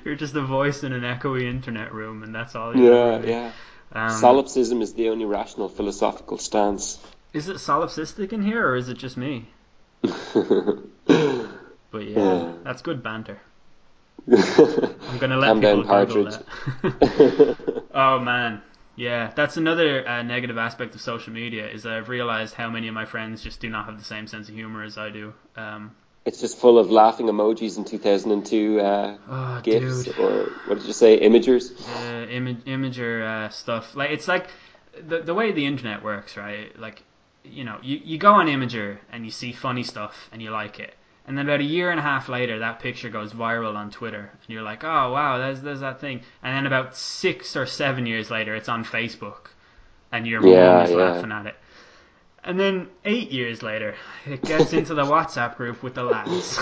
You're just a voice in an echoey internet room, and that's all you'll ever Yeah, be. yeah. Um, Solipsism is the only rational philosophical stance. is it solipsistic in here, or is it just me? But yeah, Yeah. that's good banter. I'm gonna let Calm down, people Google Partridge. that. Oh man, yeah, that's another negative aspect of social media is that I've realized how many of my friends just do not have the same sense of humor as I do. It's just full of laughing emojis in 2002 Oh, GIFs, dude, or what did you say, imagers? imager stuff. Like it's like the way the internet works, right? Like you go on Imager and you see funny stuff and you like it, and then about a year and a half later, that picture goes viral on Twitter, and you're like, oh wow, there's that thing. And then about 6 or 7 years later, it's on Facebook, and your mum Yeah, is yeah. laughing at it. And then 8 years later, it gets into the WhatsApp group with the lads.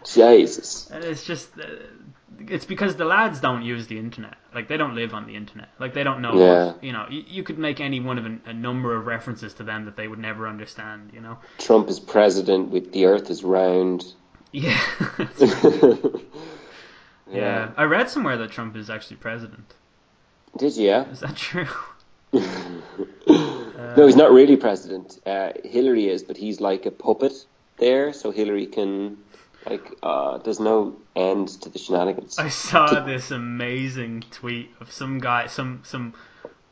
Jesus. And it's just, it's because the lads don't use the internet. Like, they don't live on the internet. Like, they don't know Yeah. you could make any one of a number of references to them that they would never understand, Trump is president with the earth is round. Yeah, that's right. Yeah. Yeah, I read somewhere that Trump is actually president. Did you? Yeah? Is that true? No, he's not really president. Hillary is, but he's like a puppet there, so Hillary can, like, there's no end to the shenanigans. I saw this amazing tweet of some guy, some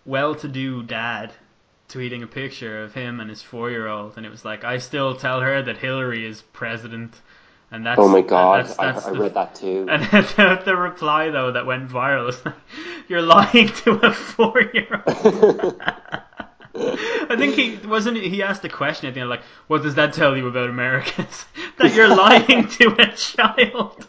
well-to-do dad tweeting a picture of him and his 4-year-old, and it was like, I still tell her that Hillary is president. And that's Oh my God, that's I read that too. And the reply though that went viral is like, "You're lying to a 4-year-old." I think he asked a question at the end like, "What does that tell you about Americans? That you're lying to a child?"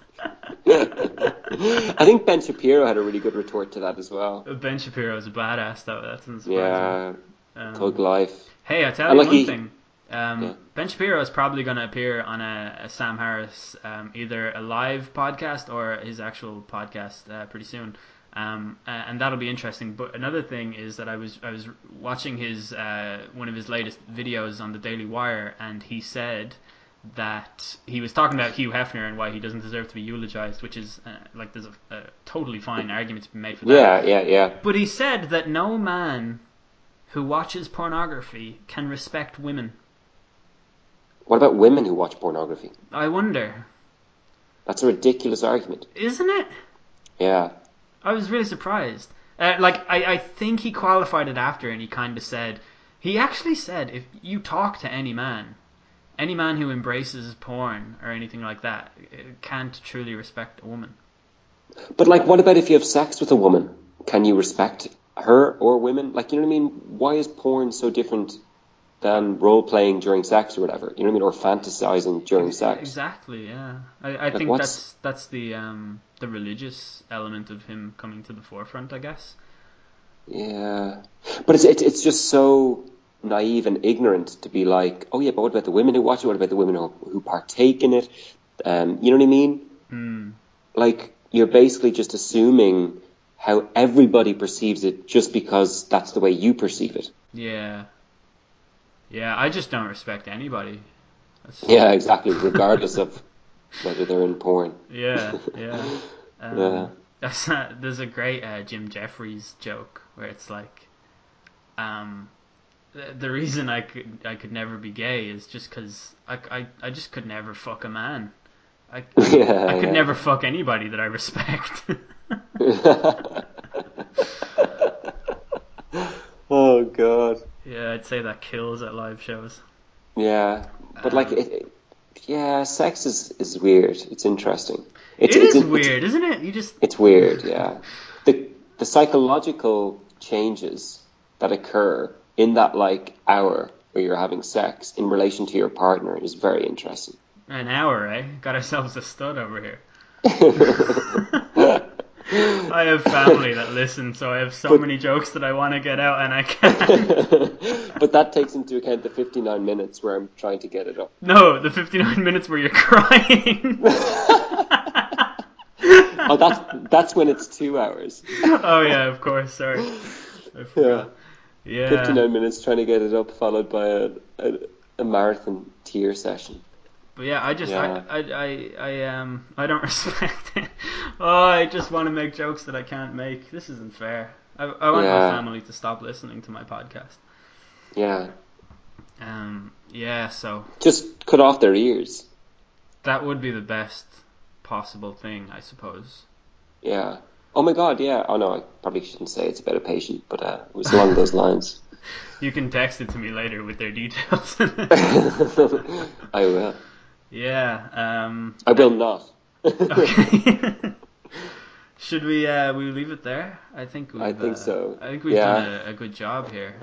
I think Ben Shapiro had a really good retort to that as well. Ben Shapiro is a badass though. That's unsurprising. Yeah, thug life. Hey, I tell And you like one thing. Yeah. Ben Shapiro is probably going to appear on a Sam Harris either a live podcast or his actual podcast pretty soon, and that'll be interesting. But another thing is that I was watching his one of his latest videos on the Daily Wire, and he said that he was talking about Hugh Hefner and why he doesn't deserve to be eulogized, which is like there's a totally fine argument to be made for that. Yeah. But he said that no man who watches pornography can respect women. What about women who watch pornography? I wonder. That's a ridiculous argument. Isn't it? Yeah. I was really surprised. I think he qualified it after, and he kind of said, he actually said, if you talk to any man who embraces porn or anything like that, can't truly respect a woman. But like, what about if you have sex with a woman? Can you respect her or women? Like, you know what I mean? Why is porn so different than role playing during sex or whatever? You know what I mean? Or fantasizing during sex? Exactly. Yeah. I think that's the religious element of him coming to the forefront, I guess. Yeah, but it's just so naive and ignorant to be like, oh yeah, but what about the women who watch it? What about the women who partake in it? You know what I mean? Like, you're basically just assuming how everybody perceives it just because that's the way you perceive it. Yeah. Yeah, I just don't respect anybody. Yeah, exactly, regardless of whether they're in porn. Yeah. Yeah. There's a great Jim Jeffries joke where it's like, the reason I could never be gay is just because I just could never fuck a man. I could never fuck anybody that I respect. Oh God. Yeah, I'd say that kills at live shows. Yeah, but like, sex is weird. It's interesting. It is weird, isn't it? It's weird. Yeah, the psychological changes that occur in that like hour where you're having sex in relation to your partner is very interesting. An hour, eh? Got ourselves a stud over here. I have family that listen, so I have so many jokes that I want to get out and I can't. But that takes into account the 59 minutes where I'm trying to get it up. No, the 59 minutes where you're crying. Oh, that's when it's 2 hours. Oh yeah, of course. Sorry. I forgot. Yeah. 59 minutes trying to get it up, followed by a marathon tear session. But yeah, I don't respect it. Oh, I just want to make jokes that I can't make. This isn't fair. I want my family to stop listening to my podcast. Yeah. Yeah, so just cut off their ears. That would be the best possible thing, I suppose. Yeah. Oh my God, yeah. Oh no, I probably shouldn't say it's about a patient, but it was along those lines. You can text it to me later with their details. I will. Yeah. I will not. Okay. Should we leave it there? I think so. I think we've done a good job here.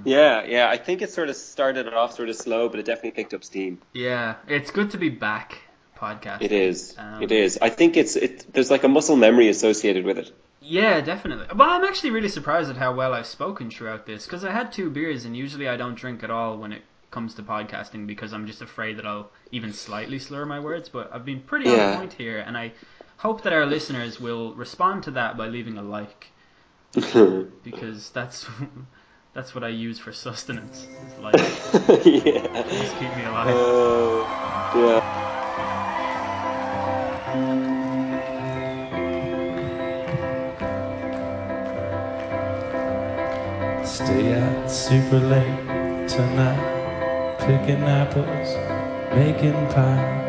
Yeah. I think it sort of started off sort of slow, but it definitely picked up steam. Yeah, it's good to be back podcasting. It is. It is. I think there's like a muscle memory associated with it. Yeah, definitely. Well, I'm actually really surprised at how well I've spoken throughout this, because I had 2 beers, and usually I don't drink at all when it comes to podcasting because I'm just afraid that I'll even slightly slur my words. But I've been pretty on point here, and I hope that our listeners will respond to that by leaving a like, because that's what I use for sustenance. Is like, yeah, just keep me alive. Yeah. Stay out super late tonight, picking apples, making pie.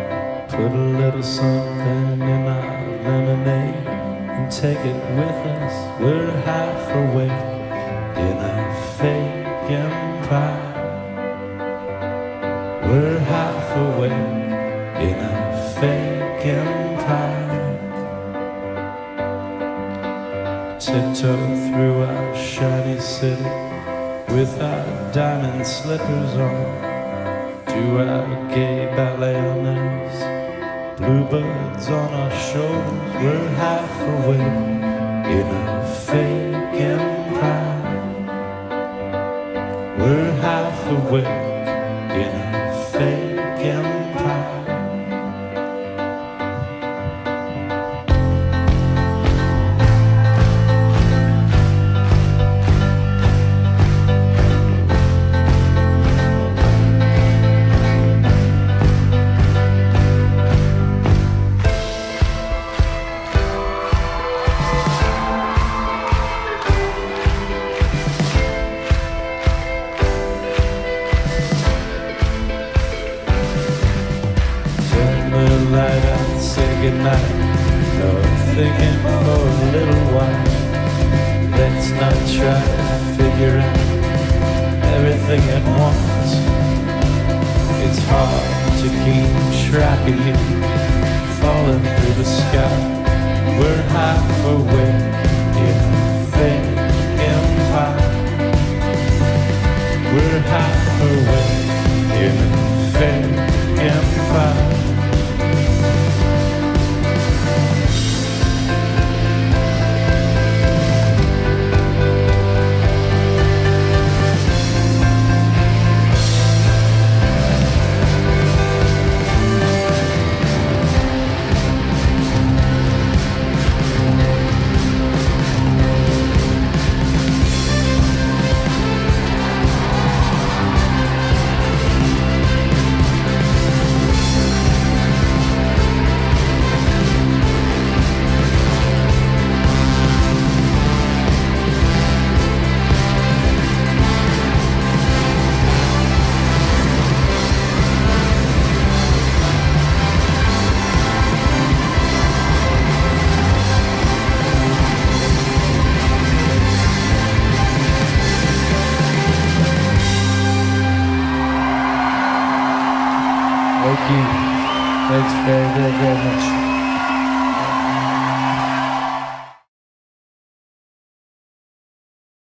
Put a little something in our lemonade and take it with us. We're half awake in a fake empire. We're half awake in a fake fake empire. Tiptoe through our shiny city with our diamond slippers on, do our gay ballet on us, bluebirds on our shoulders. We're half awake in a fake empire. We're half awake in a fake empire. Goodnight, no thinking for a little while. Let's not try to figure out everything at once. It's hard to keep track of you falling through the sky. We're half awake in a fake empire. We're half awake in a fake empire. Thank you. Thanks very, very, very much.